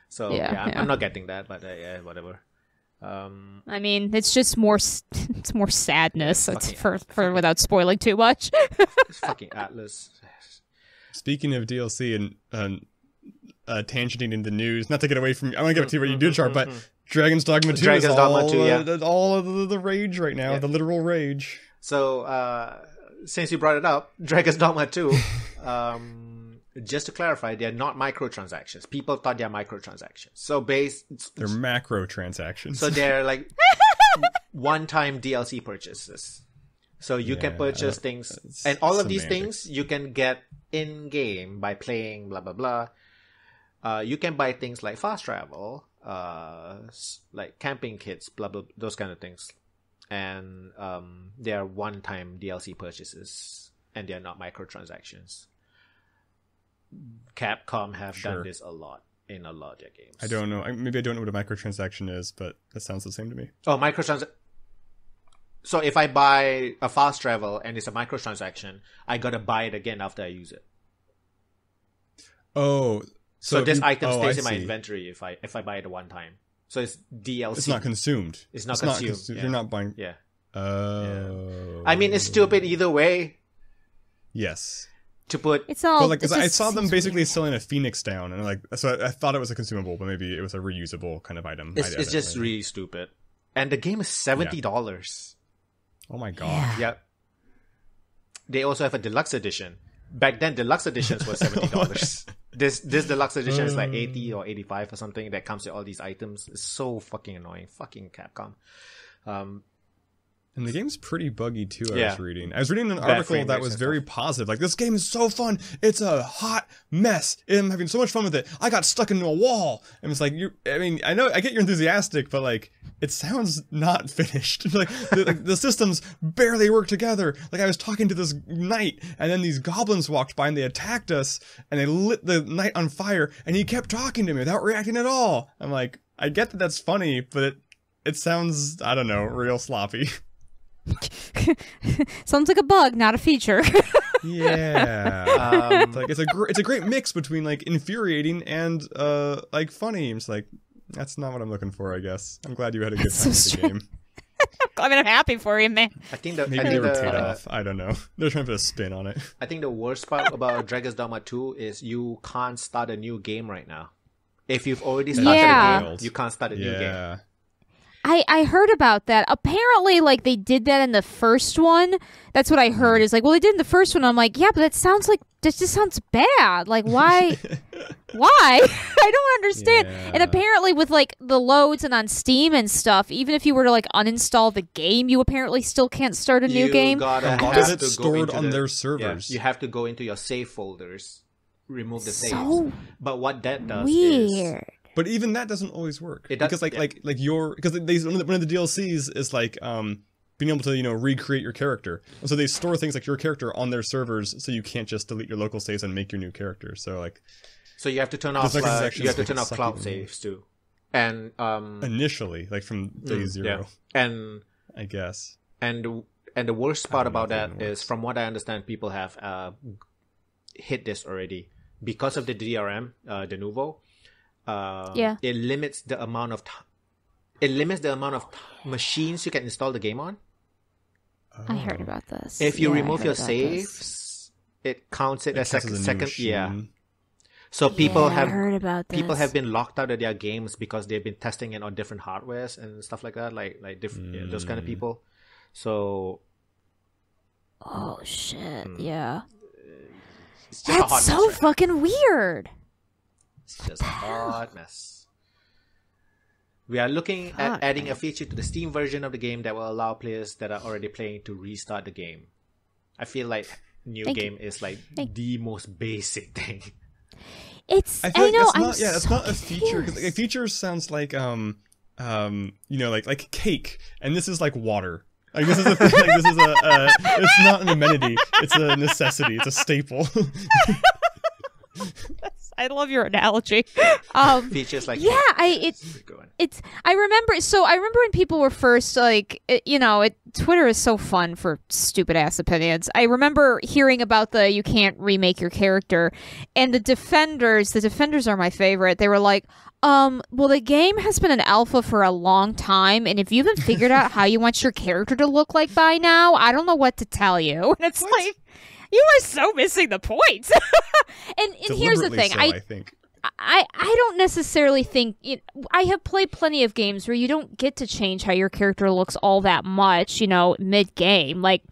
So I'm not getting that, but yeah, whatever. I mean, it's just more. It's more sadness. It's for without spoiling too much. It's fucking Atlas. Speaking of DLC and tangenting into news, not to get away from. I want to get to you what you do, Chart, but Dragon's Dogma 2 is all of the rage right now, the literal rage. So, since you brought it up, Dragon's Dogma 2. Just to clarify, they're not microtransactions. People thought they're microtransactions. So they're macro transactions. So they're like one-time DLC purchases. So you can purchase things, and all of these things you can get in-game by playing blah, blah, blah. You can buy things like fast travel, like camping kits, blah, blah, those kind of things. And they are one-time DLC purchases, and they are not microtransactions. Capcom have done this a lot in a lot of their games. I don't know. Maybe I don't know what a microtransaction is, but that sounds the same to me. Oh, So if I buy a fast travel and it's a microtransaction, I gotta buy it again after I use it. Oh, so this item stays in my inventory if I buy it one time. So it's DLC. It's not consumed. It's not consumed. Yeah. You're not buying. Yeah. Oh. I mean, it's stupid either way. Yes. To put it's all. But like, cause I saw them basically selling a Phoenix down, and like, so I thought it was a consumable, but maybe it was a reusable kind of item. It's just really stupid. And the game is $70. Oh my god. Yeah. They also have a deluxe edition. Back then, deluxe editions were $70. This deluxe edition is like 80 or 85 or something that comes with all these items. It's so fucking annoying. Fucking Capcom. And the game's pretty buggy too, I was reading. I was reading an article that was very positive. Like, this game is so fun. It's a hot mess. I'm having so much fun with it. I got stuck into a wall. And it's like, I know, I get you're enthusiastic, but like, it sounds not finished. Like, the systems barely work together. Like, I was talking to this knight, and then these goblins walked by and they attacked us, and they lit the knight on fire, and he kept talking to me without reacting at all. I'm like, I get that that's funny, but it sounds, I don't know, real sloppy. Sounds like a bug, not a feature. Yeah. Like, it's a great mix between like infuriating and like funny. It's like, that's not what I'm looking for, I guess. I'm glad you had a good time with the game. I mean, I'm happy for you, man. Maybe they were paid off. I don't know. They're trying to put a spin on it. I think the worst part about Dragon's Dogma 2 is you can't start a new game right now. If you've already started a game, you can't start a new game. I heard about that. Apparently, like, they did that in the first one. That's what I heard. Is like, well, they did in the first one. I'm like, yeah, but that just sounds bad. Like, why? Why? I don't understand. Yeah. And apparently, with like the loads and on Steam and stuff, even if you were to like uninstall the game, you apparently still can't start a new game. It's stored on their servers. Yeah, you have to go into your save folders, remove the saves. But what that does is. But even that doesn't always work. Because one of the DLCs is like being able to, recreate your character. And so they store things like your character on their servers, so you can't just delete your local saves and make your new character. So like, so you have to turn off cloud saves too, and initially, like from day zero, and I guess, and the worst part about that is, from what I understand, people have hit this already because of the DRM, the Nouveau. It limits the amount of machines you can install the game on. I heard about this. If you remove your saves, it counts it as second. Yeah. So people have heard about this. People have been locked out of their games because they've been testing it on different hardwares and stuff like that, like different those kind of people. So. Oh shit! Yeah. That's so fucking weird. It's just a hot mess. We are looking at adding a feature to the Steam version of the game that will allow players that are already playing to restart the game. I feel like new game is like the most basic thing. It's it's not a feature, because a feature sounds like like cake, and this is like water. Like this is a thing. Like this is it's not an amenity. It's a necessity. It's a staple. I love your analogy. Features like I remember when people were first like, Twitter is so fun for stupid ass opinions. I remember hearing about you can't remake your character, and the defenders are my favorite. They were like, well, the game has been an alpha for a long time, and if you haven't figured out how you want your character to look like by now, I don't know what to tell you. And it's like, you are so missing the point. and here's the thing. I think. I don't necessarily think... I have played plenty of games where you don't get to change how your character looks all that much, mid-game. Like,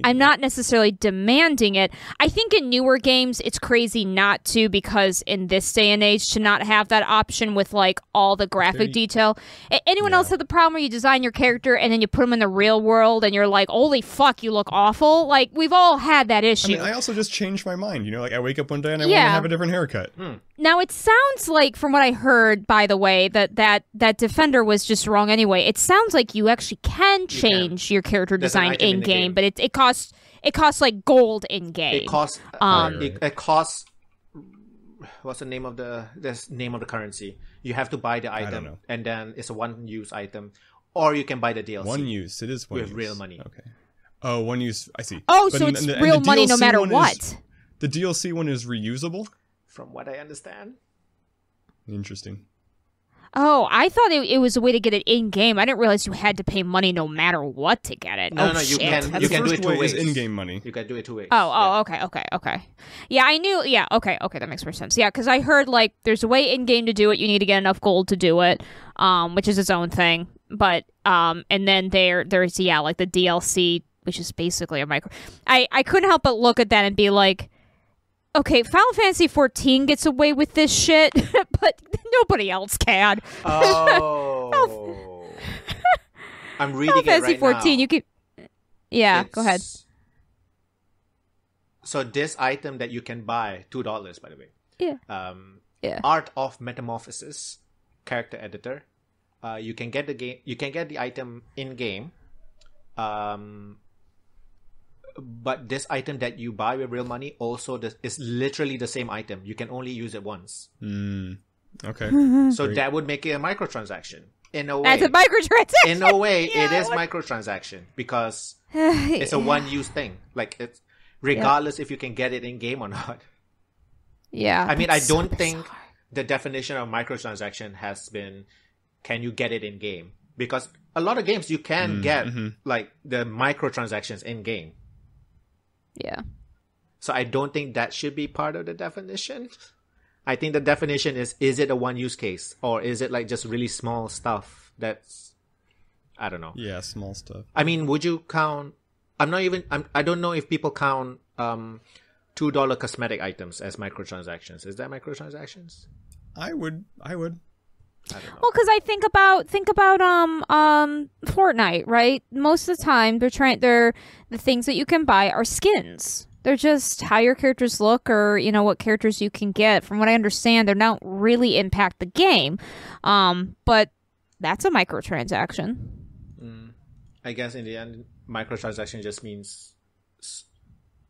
I'm not necessarily demanding it. I think in newer games, it's crazy not to, because in this day and age, to not have that option with, like, all the graphic detail. Anyone else have the problem where you design your character and then you put them in the real world and you're like, holy fuck, you look awful? Like, we've all had that issue. I mean, I also just changed my mind. Like, I wake up one day and I want to have a different haircut. Now, it sounds like, from what I heard, by the way, that Defender was just wrong anyway. It sounds like you actually can change your character design in-game, but it costs like gold in-game. It costs what's the name of the currency? You have to buy the item, and then it's a one-use item, or you can buy the DLC. One use. It is one with use. real money. Okay. Oh, one use. I see. Oh, so it's real money no matter what. The DLC one is reusable? From what I understand. Interesting. Oh, I thought it was a way to get it in-game. I didn't realize you had to pay money no matter what to get it. No, you can do it two ways. In-game money. You can do it two ways. Okay. Yeah, I knew. Yeah, okay, that makes more sense. Yeah, because I heard, like, there's a way in-game to do it. You need to get enough gold to do it, which is its own thing. But, and then there's, like, the DLC, which is basically a micro... I couldn't help but look at that and be like, okay, Final Fantasy 14 gets away with this shit, but nobody else can. Oh. I'm reading Final Fantasy it right 14, now. you can... Yeah, go ahead. So this item that you can buy, $2, by the way. Yeah. Art of Metamorphosis, character editor. You can get the item in game. But this item that you buy with real money also is literally the same item. You can only use it once. Okay. So that would make it a microtransaction. In a way. That's a microtransaction. In a way, it is microtransaction because it's a one-use thing. Like, it's regardless if you can get it in game or not. Yeah. I mean, I don't think the definition of microtransaction has been, can you get it in game? Because a lot of games you can get like the microtransactions in game. Yeah. So I don't think that should be part of the definition. I think the definition is it a one-use case? Or is it like just really small stuff that's... I don't know. Yeah, small stuff. I mean, would you count... I don't know if people count $2 cosmetic items as microtransactions. Is that microtransactions? I would. I don't know. Well, because I think about Fortnite, right? Most of the time, the things that you can buy are skins. They're just how your characters look, or what characters you can get. From what I understand, they don't really impact the game, but that's a microtransaction. I guess in the end, microtransaction just means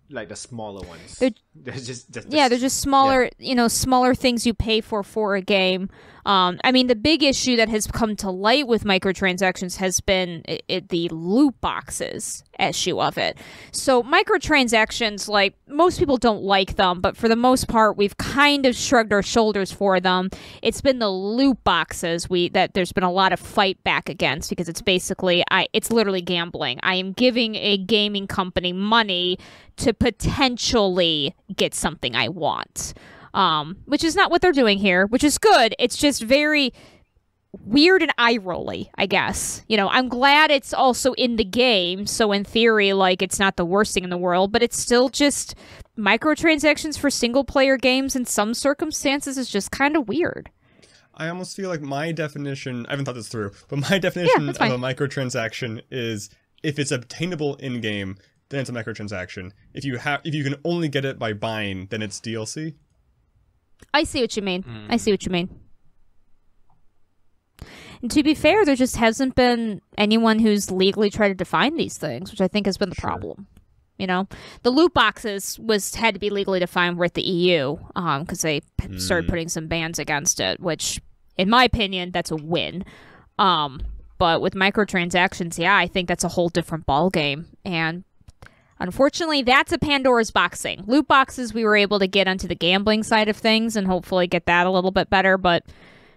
like the smaller ones. They're just they're just smaller, smaller things you pay for a game. I mean, the big issue that has come to light with microtransactions has been the loot boxes issue of it. So microtransactions, like, most people don't like them, but for the most part, we've kind of shrugged our shoulders for them. It's been the loot boxes that there's been a lot of fight back against, because it's basically, it's literally gambling. I am giving a gaming company money to potentially get something I want. Which is not what they're doing here, which is good. It's just very weird and eye-rolly, I guess. I'm glad it's also in the game, so in theory, like, it's not the worst thing in the world, but it's still just microtransactions for single-player games in some circumstances is just kind of weird. I almost feel like my definition, I haven't thought this through, but my definition of a microtransaction is if it's obtainable in-game, then it's a microtransaction. If you can only get it by buying, then it's DLC. I see what you mean. I see what you mean. And to be fair, there just hasn't been anyone who's legally tried to define these things, which I think has been the problem. The loot boxes had to be legally defined with the EU, because they started putting some bans against it, which, in my opinion, that's a win. But with microtransactions, I think that's a whole different ballgame. And unfortunately, that's a Pandora's box thing. Loot boxes, we were able to get onto the gambling side of things and hopefully get that a little bit better, but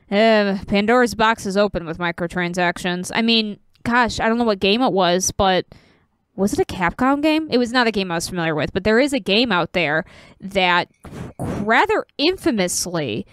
Pandora's box is open with microtransactions. I mean, gosh, I don't know what game it was, but was it a Capcom game? It was not a game I was familiar with, but there is a game out there that rather infamously,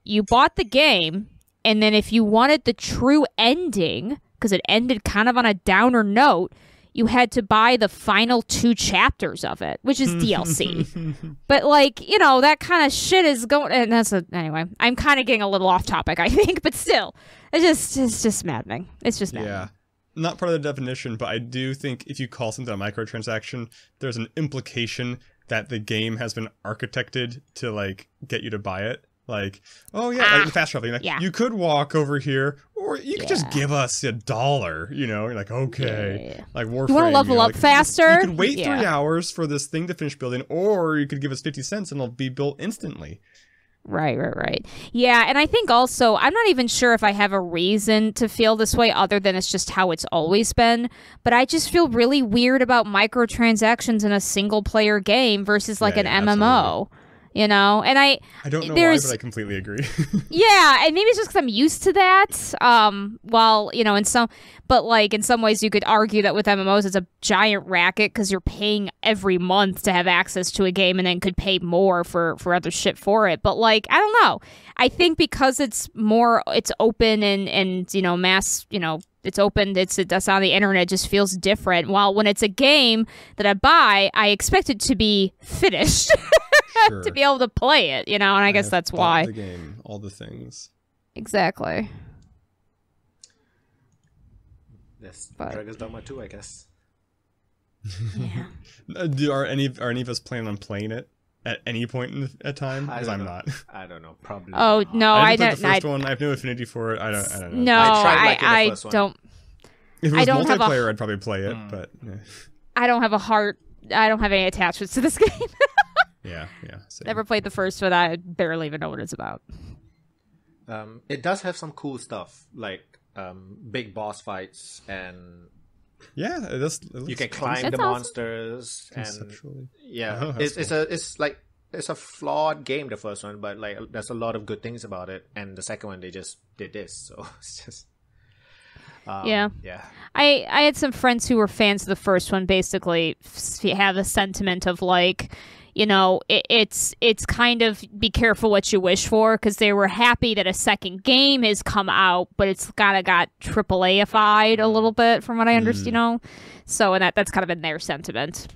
you bought the game, and then if you wanted the true ending, because it ended kind of on a downer note, you had to buy the final 2 chapters of it, which is DLC. But, like, that kind of shit is going... And anyway, I'm kind of getting a little off topic, I think, but still. It's just maddening. It's just maddening. Yeah. Not part of the definition, but I do think if you call something a microtransaction, there's an implication that the game has been architected to, like, get you to buy it. Like, oh yeah, like fast travel. You could walk over here, or you could just give us $1. You're like, okay, like Warframe. You want to level up faster? You could wait 3 hours for this thing to finish building, or you could give us 50 cents and it'll be built instantly. Right. Yeah, and I think also, I'm not even sure if I have a reason to feel this way other than it's just how it's always been, but I just feel really weird about microtransactions in a single-player game versus like an MMO. Absolutely. And I don't know why, but I completely agree. Yeah, and maybe it's just because I'm used to that. In some ways you could argue that with MMOs it's a giant racket because you're paying every month to have access to a game and then could pay more for other shit for it. But I don't know. I think because it's open and mass, it's open, that's on the internet, it just feels different. While when it's a game that I buy, I expect it to be finished. Sure. To be able to play it, and I guess that's why. The game, all the things. Exactly. Yes, Dragon's Dogma 2, I guess. Yeah. Are any of us planning on playing it at any point in a time? Because I'm not. I don't know. Probably. Oh not. no, I didn't play the first one. I have no affinity for it. I don't know. No, I don't. If it was multiplayer, I'd probably play it, but I don't have a heart. I don't have any attachments to this game. Yeah. Same. Never played the first one. I barely even know what it's about. It does have some cool stuff, like big boss fights, and it does. You can climb the monsters, and it's a flawed game, the first one, but there's a lot of good things about it, and the second one they just did this, so it's just. I had some friends who were fans of the first one. Basically, have a sentiment of it's kind of be careful what you wish for, because they were happy that a second game has come out, but it's kind of got AAA-ified a little bit, from what I understand. So, and that's kind of been their sentiment.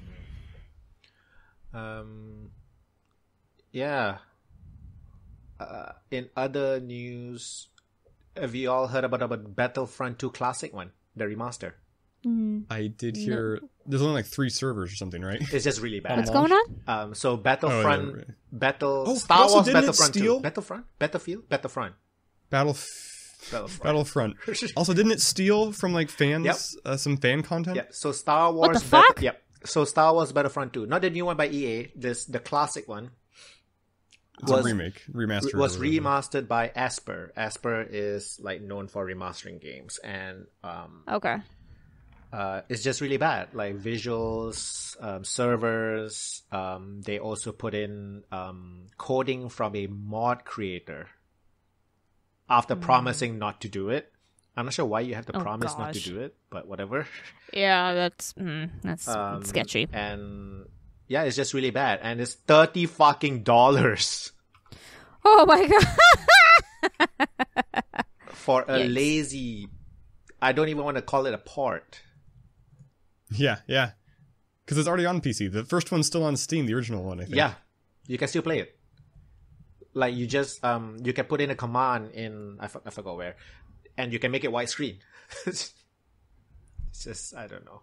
In other news, have you all heard about Battlefront 2 Classic one, the remaster? I did hear there's only 3 servers or something, right? It's just really bad. What's going on? So Battlefront, Star Wars Battlefront 2, Battlefield. Battlefront. Also, didn't it steal from like fans, some fan content? Yeah. So Star Wars. What the fuck? So Star Wars Battlefront 2, not the new one by EA. The classic one. It's a remaster. Was remastered by Aspyr. Aspyr is like known for remastering games, and it's just really bad. Like visuals, servers. They also put in coding from a mod creator after promising not to do it. I'm not sure why you have to promise not to do it, but whatever. Yeah, that's sketchy. And yeah, it's just really bad, and it's $30 fucking dollars. Oh my god! For a lazy, I don't even want to call it a port. Yeah, because it's already on PC. The first one's still on Steam, the original one, I think. Yeah, you can still play it. Like you just you can put in a command in I forgot where, and you can make it widescreen. It's just I don't know.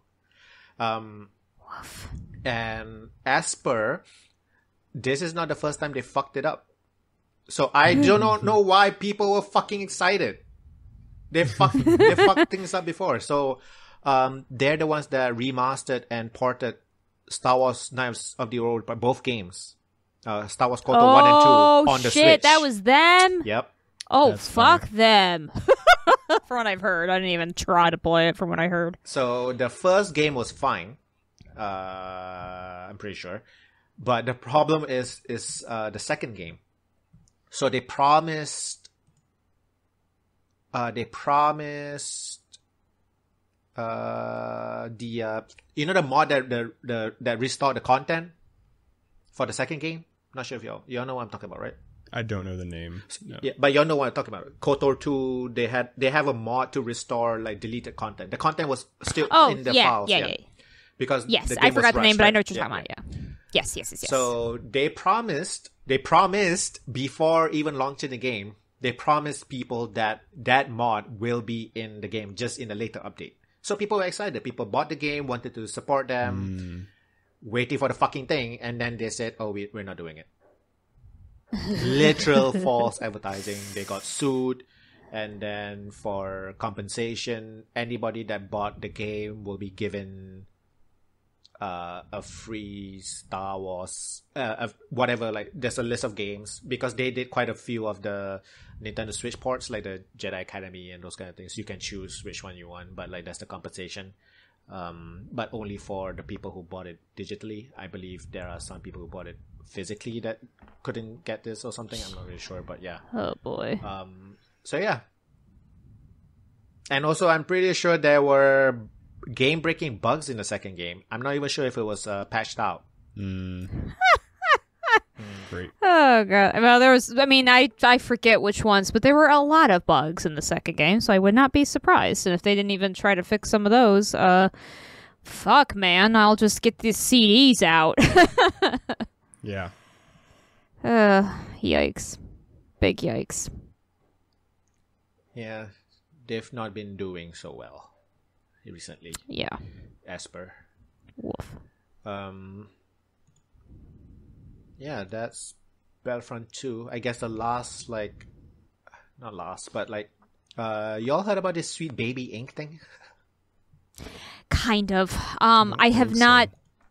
And Aspyr, this is not the first time they fucked it up. So I don't know why people were fucking excited. They fucked things up before. So they're the ones that remastered and ported Star Wars Knights of the Old, both games. Star Wars KOTOR 1 and 2 on the Switch. Oh shit, that was them? Yep. Oh, That's fuck funny. them. From what I've heard. I didn't even try to play it from what I heard. So the first game was fine. I'm pretty sure. But the problem is the second game. So they promised the you know the mod that restored the content for the second game? Not sure if y'all know what I'm talking about, right? I don't know the name. No. Yeah, but y'all know what I'm talking about. KOTOR 2, they have a mod to restore like deleted content. The content was still in the files. Yeah. Because yes, the game I forgot the was name, rushed, but I right? know what you're talking about. Yeah. Yes. So they promised before even launching the game, they promised people that mod will be in the game just in a later update. So people were excited. People bought the game, wanted to support them, waiting for the fucking thing, and then they said, "Oh, we're not doing it." Literal false advertising. They got sued, and then for compensation, anybody that bought the game will be given a free Star Wars, whatever. Like there's a list of games because they did quite a few of the Nintendo Switch ports, like the Jedi Academy and those kind of things. You can choose which one you want, but like that's the compensation. But only for the people who bought it digitally. I believe there are some people who bought it physically that couldn't get this or something. I'm not really sure, but yeah. Oh boy. So yeah. And also, I'm pretty sure there were game-breaking bugs in the second game. I'm not even sure if it was patched out. Great. Oh god. Well, there was. I mean, I forget which ones, but there were a lot of bugs in the second game, so I would not be surprised. And if they didn't even try to fix some of those, fuck, man, I'll just get these CDs out. Yeah. Yikes. Big yikes. Yeah, they've not been doing so well recently. Yeah. Aspyr. Woof. Yeah, that's Battlefront 2. I guess the last, like, not last, but like, y'all heard about this Sweet Baby Ink thing? Kind of. I have not.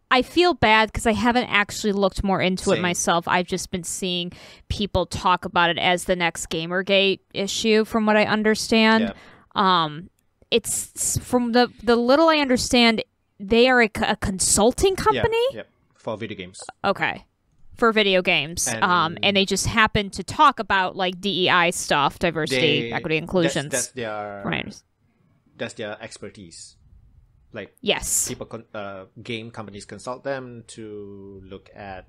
I feel bad because I haven't actually looked more into it myself. I've just been seeing people talk about it as the next Gamergate issue, from what I understand. Yeah. It's from the little I understand, they are a consulting company. Yeah, for video games. Okay. For video games, and they just happen to talk about like DEI stuff, diversity, equity, inclusions. That's their expertise. Like, yes, people, game companies consult them to look at,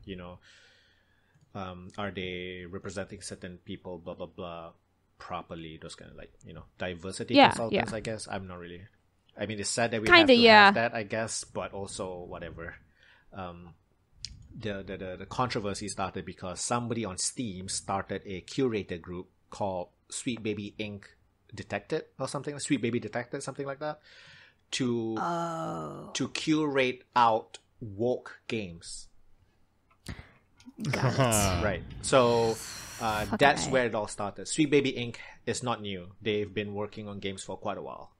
are they representing certain people, blah blah blah, properly? Those kind of like diversity consultants. I guess I'm not really. I mean, it's sad that we have to have that, I guess, but also whatever. The controversy started because somebody on Steam started a curator group called Sweet Baby Ink Detected or something, Sweet Baby Detected, something like that, to curate out woke games. Got it. Right. So that's Okay. where it all started. Sweet Baby Inc. is not new. They've been working on games for quite a while.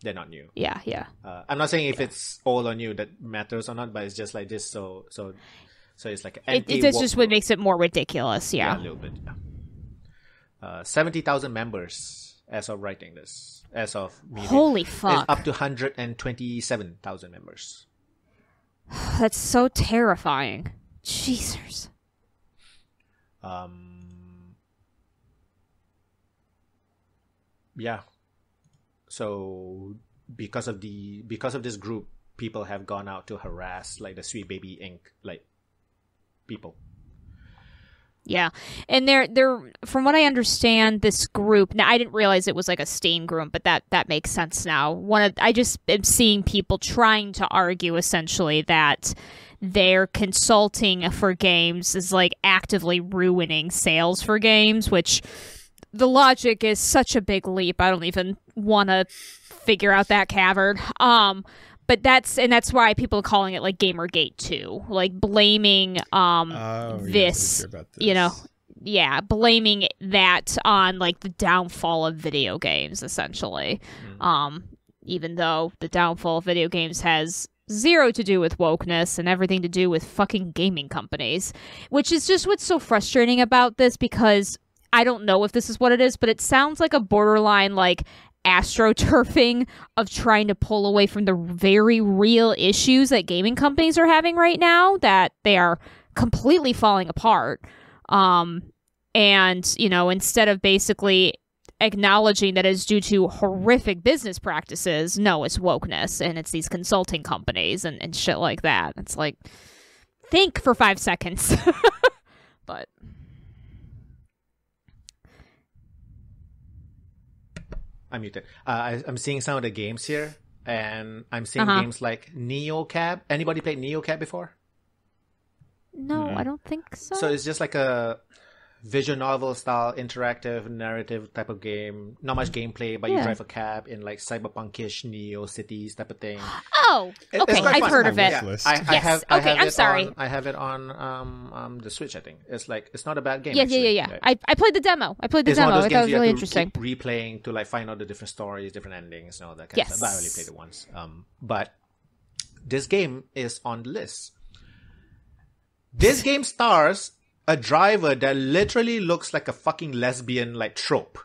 They're not new. Yeah. I'm not saying if it's old or new that matters or not, but it's just like this. So it's like an That's just what makes it more ridiculous. a Yeah. little bit. 70,000 members as of writing this. As of meeting. Holy It's fuck. up to 127,000 members. That's so terrifying. Jesus. Yeah. So because of this group, people have gone out to harass like the Sweet Baby Inc. like people. Yeah. And they're from what I understand, this group, now I didn't realize it was like a Steam group, but that makes sense now. I just am seeing people trying to argue essentially that their consulting for games is like actively ruining sales for games, which the logic is such a big leap. I don't even want to figure out that cavern. But that's why people are calling it like Gamergate 2, like blaming this, blaming that on like the downfall of video games essentially. Even though the downfall of video games has zero to do with wokeness and everything to do with fucking gaming companies, which is just what's so frustrating about this, because I don't know if this is what it is, but it sounds like a borderline like astroturfing of trying to pull away from the very real issues that gaming companies are having right now, that they are completely falling apart. And, instead of basically acknowledging that it's due to horrific business practices, no, it's wokeness and it's these consulting companies and shit like that. It's like, think for 5 seconds. But I'm muted. I'm seeing some of the games here, and I'm seeing games like NeoCab. Anybody played NeoCab before? no, I don't think so. So it's just like a visual novel style interactive narrative type of game. Not much gameplay, but you drive a cab in like cyberpunkish Neo cities type of thing. Oh, It's okay, quite I've fun. heard of it. Yeah, List. I Yes, have. okay, I'm it sorry. I have it on the Switch. I think it's not a bad game. Yeah. actually. I played the demo. It's one of those I thought games it was you really have interesting. to keep replaying to like find out the different stories, different endings, and all that kind of Yes. stuff. But I only played it once. But this game is on the list. This game stars a driver that literally looks like a fucking lesbian like trope.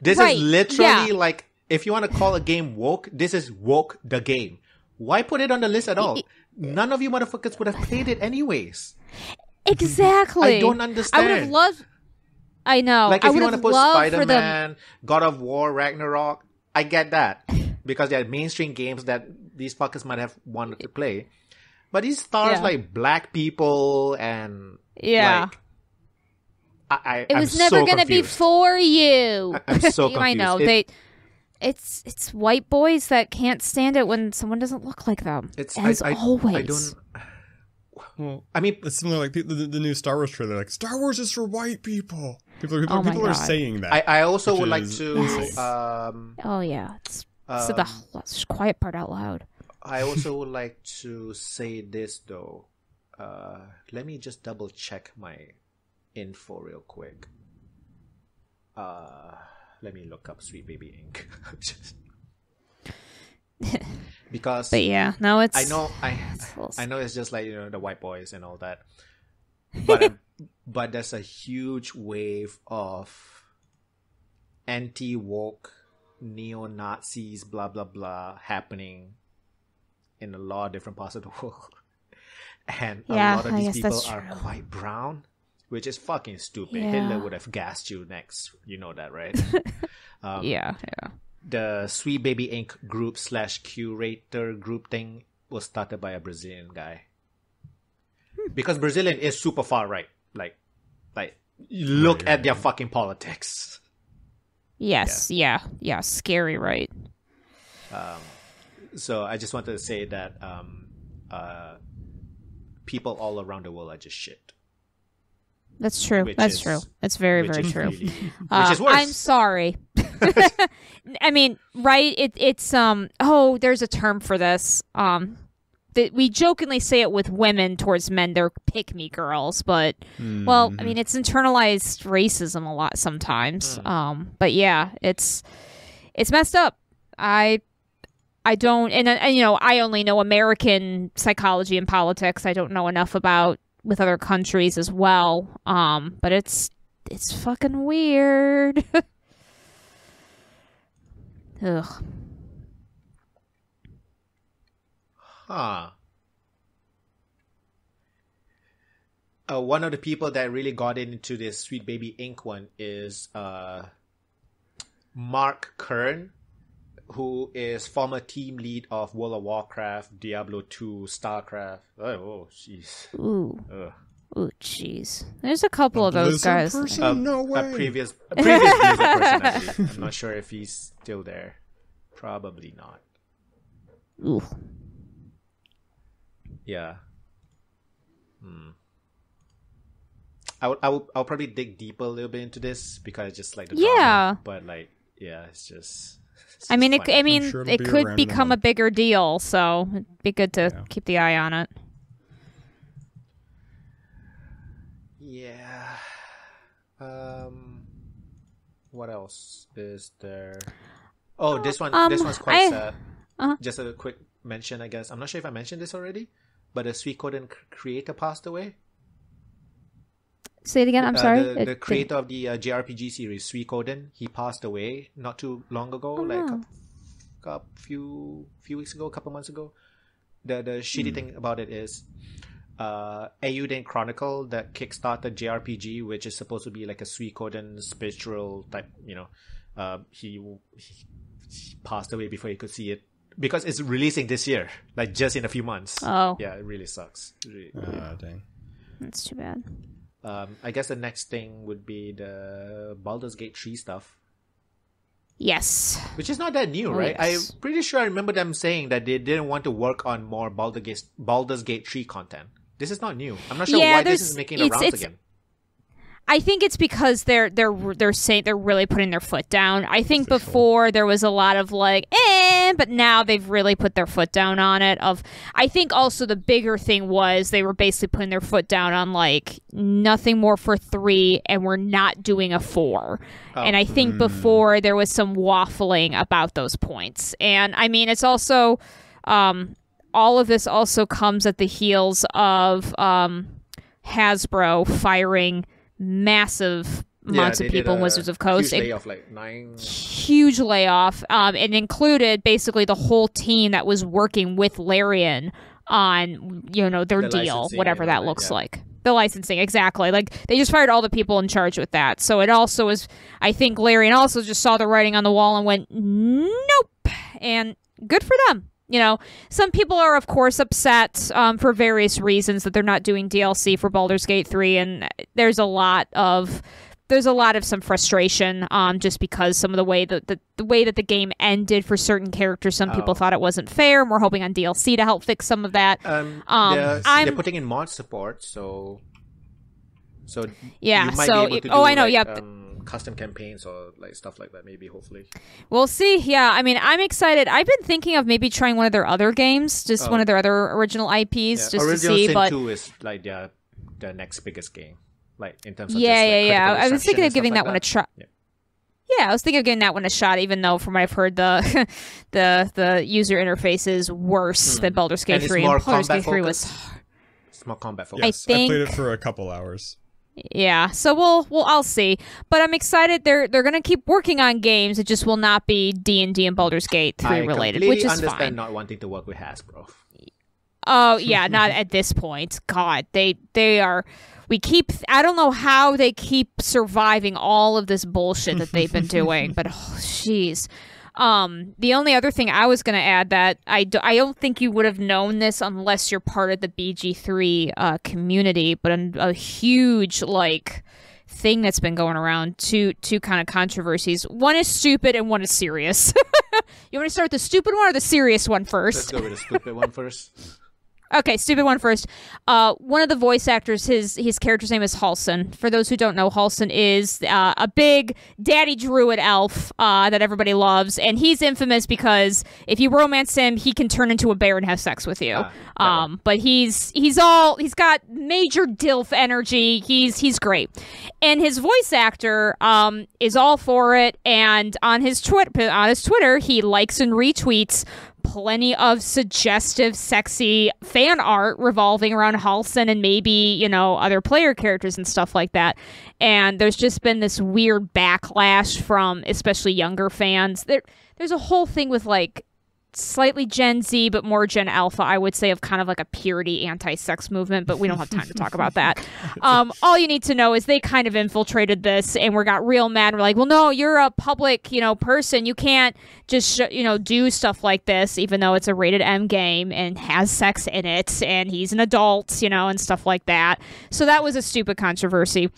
This right, is literally yeah. like, if you want to call a game woke, this is woke the game. Why put it on the list at all? None of you motherfuckers would have played it anyways. Exactly. I don't understand. I would have loved. I know. Like, I if you would want to have put loved for them. Spider-Man, God of War, Ragnarok, I get that. Because they're mainstream games that these fuckers might have wanted to play. But these stars like black people and like, it was never going to be for you. I'm so confused. I know. It's white boys that can't stand it when someone doesn't look like them. As always. I don't. Well, I mean, it's similar like the new Star Wars trailer. Like, Star Wars is for white people. People Oh my are God. saying that. I also would like is to. insane. Oh yeah. So the quiet part out loud. I also would like to say this though. Let me just double check my info real quick. Let me look up Sweet Baby Inc. Because But yeah, no, it's. I know it's I know it's just like, the white boys and all that, but but there's a huge wave of anti-woke neo-Nazis blah blah blah happening in a lot of different parts of the world, and a lot of I these guess people that's are true. quite brown, which is fucking stupid. Yeah. Hitler would have gassed you next, you know that, right? Yeah. The Sweet Baby Inc. group / curator group thing was started by a Brazilian guy. Because Brazilian is super far right. Like look at their fucking politics. Yes. Yeah. Scary, right? So I just wanted to say that people all around the world are just shit. That's true. Which That's is- true. It's very, which very is true. really- which is worse. I'm sorry. I mean, right? It's there's a term for this. we jokingly say it with women towards men. They're pick-me girls, but well, I mean, it's internalized racism a lot sometimes. But yeah, it's messed up. I don't, and I only know American psychology and politics. I don't know enough about with other countries as well. But it's fucking weird. Ugh. Huh. One of the people that really got into this Sweet Baby Inc. one is Mark Kern, who is former team lead of World of Warcraft, Diablo 2, StarCraft. Oh, jeez. Ooh. Ooh, jeez. There's a couple of those guys. No way. A previous Blizzard person, I believe. I'm not sure if he's still there. Probably not. Ooh. Yeah. I'll probably dig deeper a little bit into this because I just like the drama. But like, yeah, it's just. I mean, fun. it could become a bigger deal, so it'd be good to keep the eye on it. Yeah. What else is there? Oh, this one's quite sad. Just a quick mention, I guess. I'm not sure if I mentioned this already, but the Suikoden creator passed away. Say it again. I'm sorry. The creator of the JRPG series, Suikoden, he passed away not too long ago, a few weeks ago, a couple months ago. The shitty thing about it is, Eiyuden Chronicle that kickstarted JRPG, which is supposed to be like a Suikoden spiritual type, he passed away before he could see it because it's releasing this year, like just in a few months. Oh, yeah, it really sucks. Dang, that's too bad. I guess the next thing would be the Baldur's Gate 3 stuff. Yes. Which is not that new, right? Yes. I'm pretty sure I remember them saying that they didn't want to work on more Baldur's Gate 3 content. This is not new. I'm not sure why this is making the rounds again. I think it's because they're saying they're really putting their foot down. I think before there was a lot of like, but now they've really put their foot down on it. I think also the bigger thing was they were basically putting their foot down on like nothing more for 3, and we're not doing a 4. Oh. And I think before there was some waffling about those points. And I mean, it's also all of this also comes at the heels of Hasbro firing massive amounts of people in Wizards of Coast. Huge layoff, like 9. Huge layoff. It included basically the whole team that was working with Larian on, their deal, whatever that looks like. The licensing, exactly. Like, they just fired all the people in charge with that. So it also was, I think Larian also just saw the writing on the wall and went, nope. And good for them. Some people are, of course, upset for various reasons that they're not doing DLC for Baldur's Gate 3, and there's a lot of some frustration just because some of the way that the game ended for certain characters. Some people thought it wasn't fair, and we're hoping on DLC to help fix some of that. They're putting in mod support, so yeah. You might be able to do, I know. custom campaigns or like stuff like that, maybe, hopefully. We'll see. Yeah, I mean, I'm excited. I've been thinking of maybe trying one of their other games, just one of their other original IPs, just Original to see. Sin but 2 is like the next biggest game, like in terms of I was thinking of giving that one a try. Yeah, I was thinking of giving that one a shot, even though from what I've heard, the user interface is worse than Baldur's Gate 3. And Baldur's Gate 3 was it's more combat focused. Yes, I played it for a couple hours. Yeah, so I'll see, but I'm excited. They're gonna keep working on games. It just will not be D&D and Baldur's Gate 3 related, which is fine. I understand not wanting to work with Hasbro. Oh yeah, not at this point. God, they are. I don't know how they keep surviving all of this bullshit that they've been doing, but jeez. The only other thing I was going to add that I don't think you would have known this unless you're part of the BG3 community, but a huge thing that's been going around, two kind of controversies. One is stupid and one is serious. You want to start with the stupid one or the serious one first? Let's go with the stupid one first. Okay, stupid one first. One of the voice actors, his character's name is Halson. For those who don't know, Halson is a big daddy druid elf that everybody loves, and he's infamous because if you romance him, he can turn into a bear and have sex with you. But he's got major DILF energy. He's great, and his voice actor is all for it. And on his Twitter, he likes and retweets plenty of suggestive, sexy fan art revolving around Halson and maybe, other player characters and stuff like that. And there's just been this weird backlash from especially younger fans. There's a whole thing with like slightly Gen Z, but more Gen Alpha, I would say, of kind of like a purity anti-sex movement, but we don't have time to talk about that. All you need to know is they kind of infiltrated this and got real mad. We're like, well, no, you're a public, person. You can't just, do stuff like this, even though it's a rated M game and has sex in it and he's an adult, and stuff like that. So that was a stupid controversy.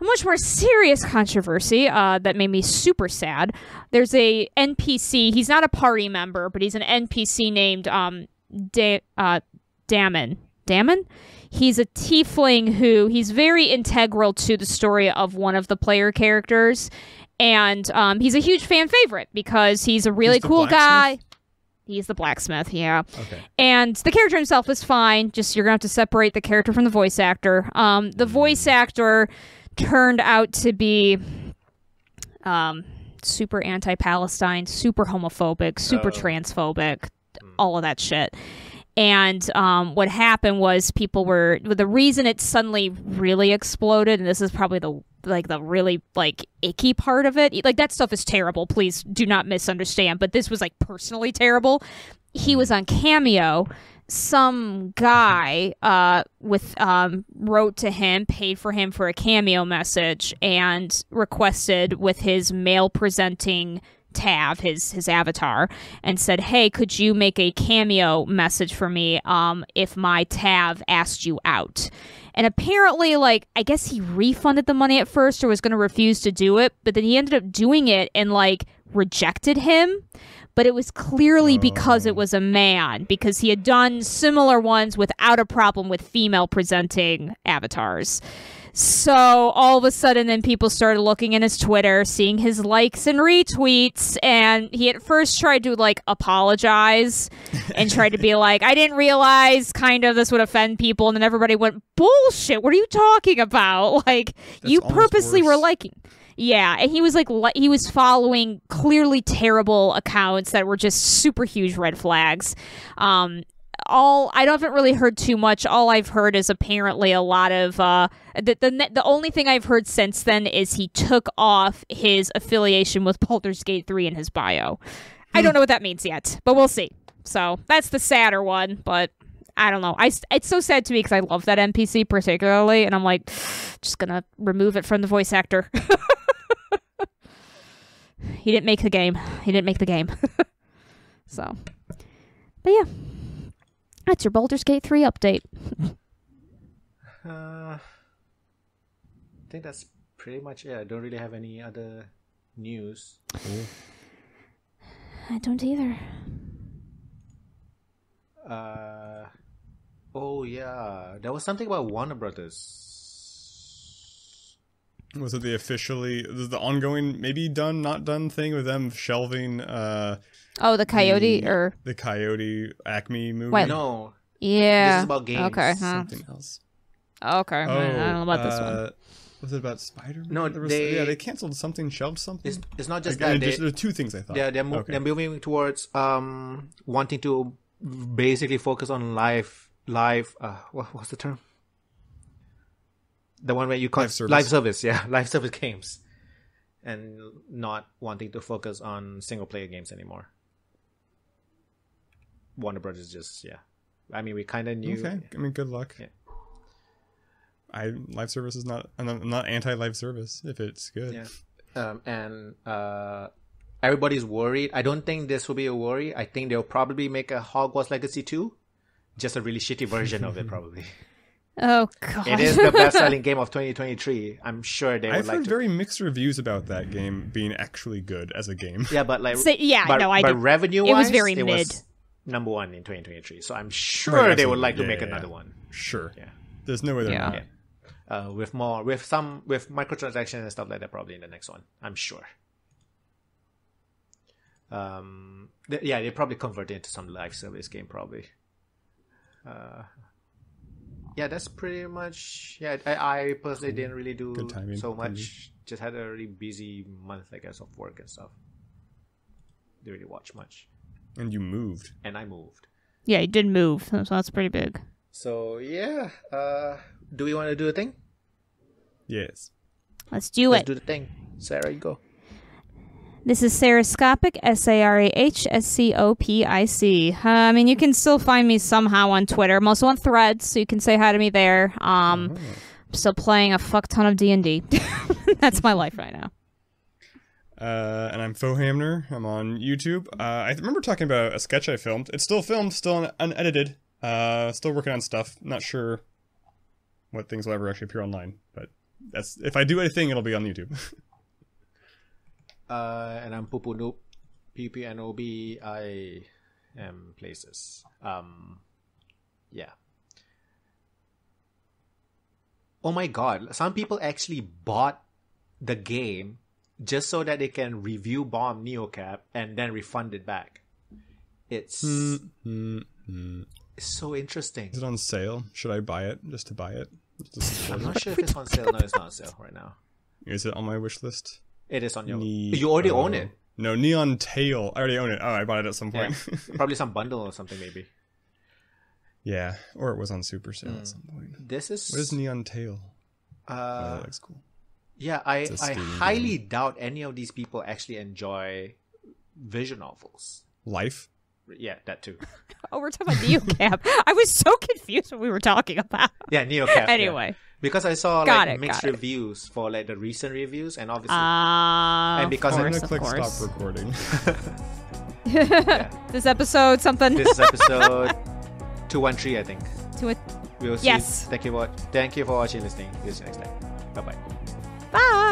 A much more serious controversy that made me super sad. There's a NPC. He's not a party member, but he's an NPC named Damon. Damon? He's a tiefling he's very integral to the story of one of the player characters. And he's a huge fan favorite because he's a really cool guy. He's the blacksmith, yeah. Okay. And the character himself is fine. Just you're going to have to separate the character from the voice actor. The voice actor turned out to be super anti-Palestine, super homophobic, super transphobic, all of that shit. And what happened was the reason it suddenly really exploded, and this is probably the really icky part of it. Like, that stuff is terrible. Please do not misunderstand. But this was personally terrible. He was on Cameo. Some guy wrote to him, paid for him for a Cameo message, and requested with his male presenting Tav, his avatar, and said, hey, could you make a Cameo message for me if my Tav asked you out? And apparently, I guess he refunded the money at first or was going to refuse to do it, but then he ended up doing it and rejected him. But it was clearly because it was a man, because he had done similar ones without a problem with female presenting avatars. So all of a sudden then people started looking in his Twitter, seeing his likes and retweets, and he at first tried to apologize and tried to be like, I didn't realize this would offend people, and then everybody went, bullshit, what are you talking about? You purposely were liking. Yeah, and he was he was following clearly terrible accounts that were just super huge red flags. I haven't really heard too much. All I've heard is apparently a lot of the only thing I've heard since then is he took off his affiliation with Baldur's Gate 3 in his bio. I don't know what that means yet, but we'll see. So that's the sadder one, but I don't know. It's so sad to me because I love that NPC particularly, and I'm just gonna remove it from the voice actor. He didn't make the game. So, but yeah, that's your Baldur's Gate 3 update. I think that's pretty much it. I don't really have any other news. I don't either. Oh yeah, there was something about Warner Brothers. Was it the ongoing, maybe done, not done thing with them shelving? The Coyote the Coyote Acme movie. Wait, no. Yeah. This is about games. Okay. Something else. Okay. I don't know about this one. Was it about Spider-Man? No, they canceled something, shelved something. It's not just that. There are two things I thought. They're moving towards wanting to basically focus on live. What's the term? The one where you call live service games, and not wanting to focus on single player games anymore. Warner Brothers I mean, we kind of knew. Okay, I mean, good luck. Yeah. Live service is not. I'm not anti live service if it's good. Yeah. Everybody's worried. I don't think this will be a worry. I think they'll probably make a Hogwarts Legacy 2, just a really shitty version of it, probably. Oh god! It is the best-selling game of 2023. I'm sure they would I've heard very mixed reviews about that game being actually good as a game. Yeah, but revenue-wise, it was very mid. number one in 2023. So I'm sure they would like to make another one. Sure. Yeah. There's no way they're not. Yeah. With microtransactions and stuff like that, probably in the next one. I'm sure. They probably convert it into some live service game, probably. That's pretty much. Yeah, I personally didn't really do so much. Just had a really busy month, I guess, of work and stuff. Didn't really watch much. And you moved. And I moved. Yeah, you did move, so that's pretty big. So yeah, do we want to do a thing? Yes. Let's do Let's do the thing. Sarah, you go. This is Sarahscopic, Sarahscopic. I mean, you can still find me somehow on Twitter. I'm also on Threads, so you can say hi to me there. I'm still playing a fuck ton of D&D. That's my life right now. And I'm Foehamner. I'm on YouTube. I remember talking about a sketch I filmed. It's still filmed, still unedited. Still working on stuff. Not sure what things will ever actually appear online, but that's if I do anything, it'll be on YouTube. And I'm Pupunoob, PPNOB. I am places. Yeah. Oh my god! Some people actually bought the game just so that they can review bomb Neocap and then refund it back. It's so interesting. Is it on sale? Should I buy it just to buy it? I'm not sure if it's on sale. No, it's not on sale right now. Is it on my wish list? It is on your... You already own it. No, Neon Tail. I already own it. Oh, I bought it at some point. Yeah. Probably some bundle or something, maybe. Yeah, or it was on super sale at some point. This is... What is Neon Tail? That looks cool. Yeah, I highly doubt any of these people actually enjoy visual novels. Life? Yeah, that too. Oh, we're talking about Neocap. I was so confused what we were talking about. Yeah, Neocap. Anyway. Yeah. Because I saw mixed reviews for the recent reviews, and obviously, and because I'm gonna click stop recording. Yeah. This episode something. This is episode 213, I think. We'll see. Yes. Thank you for watching, listening. See you next time. Bye. Bye.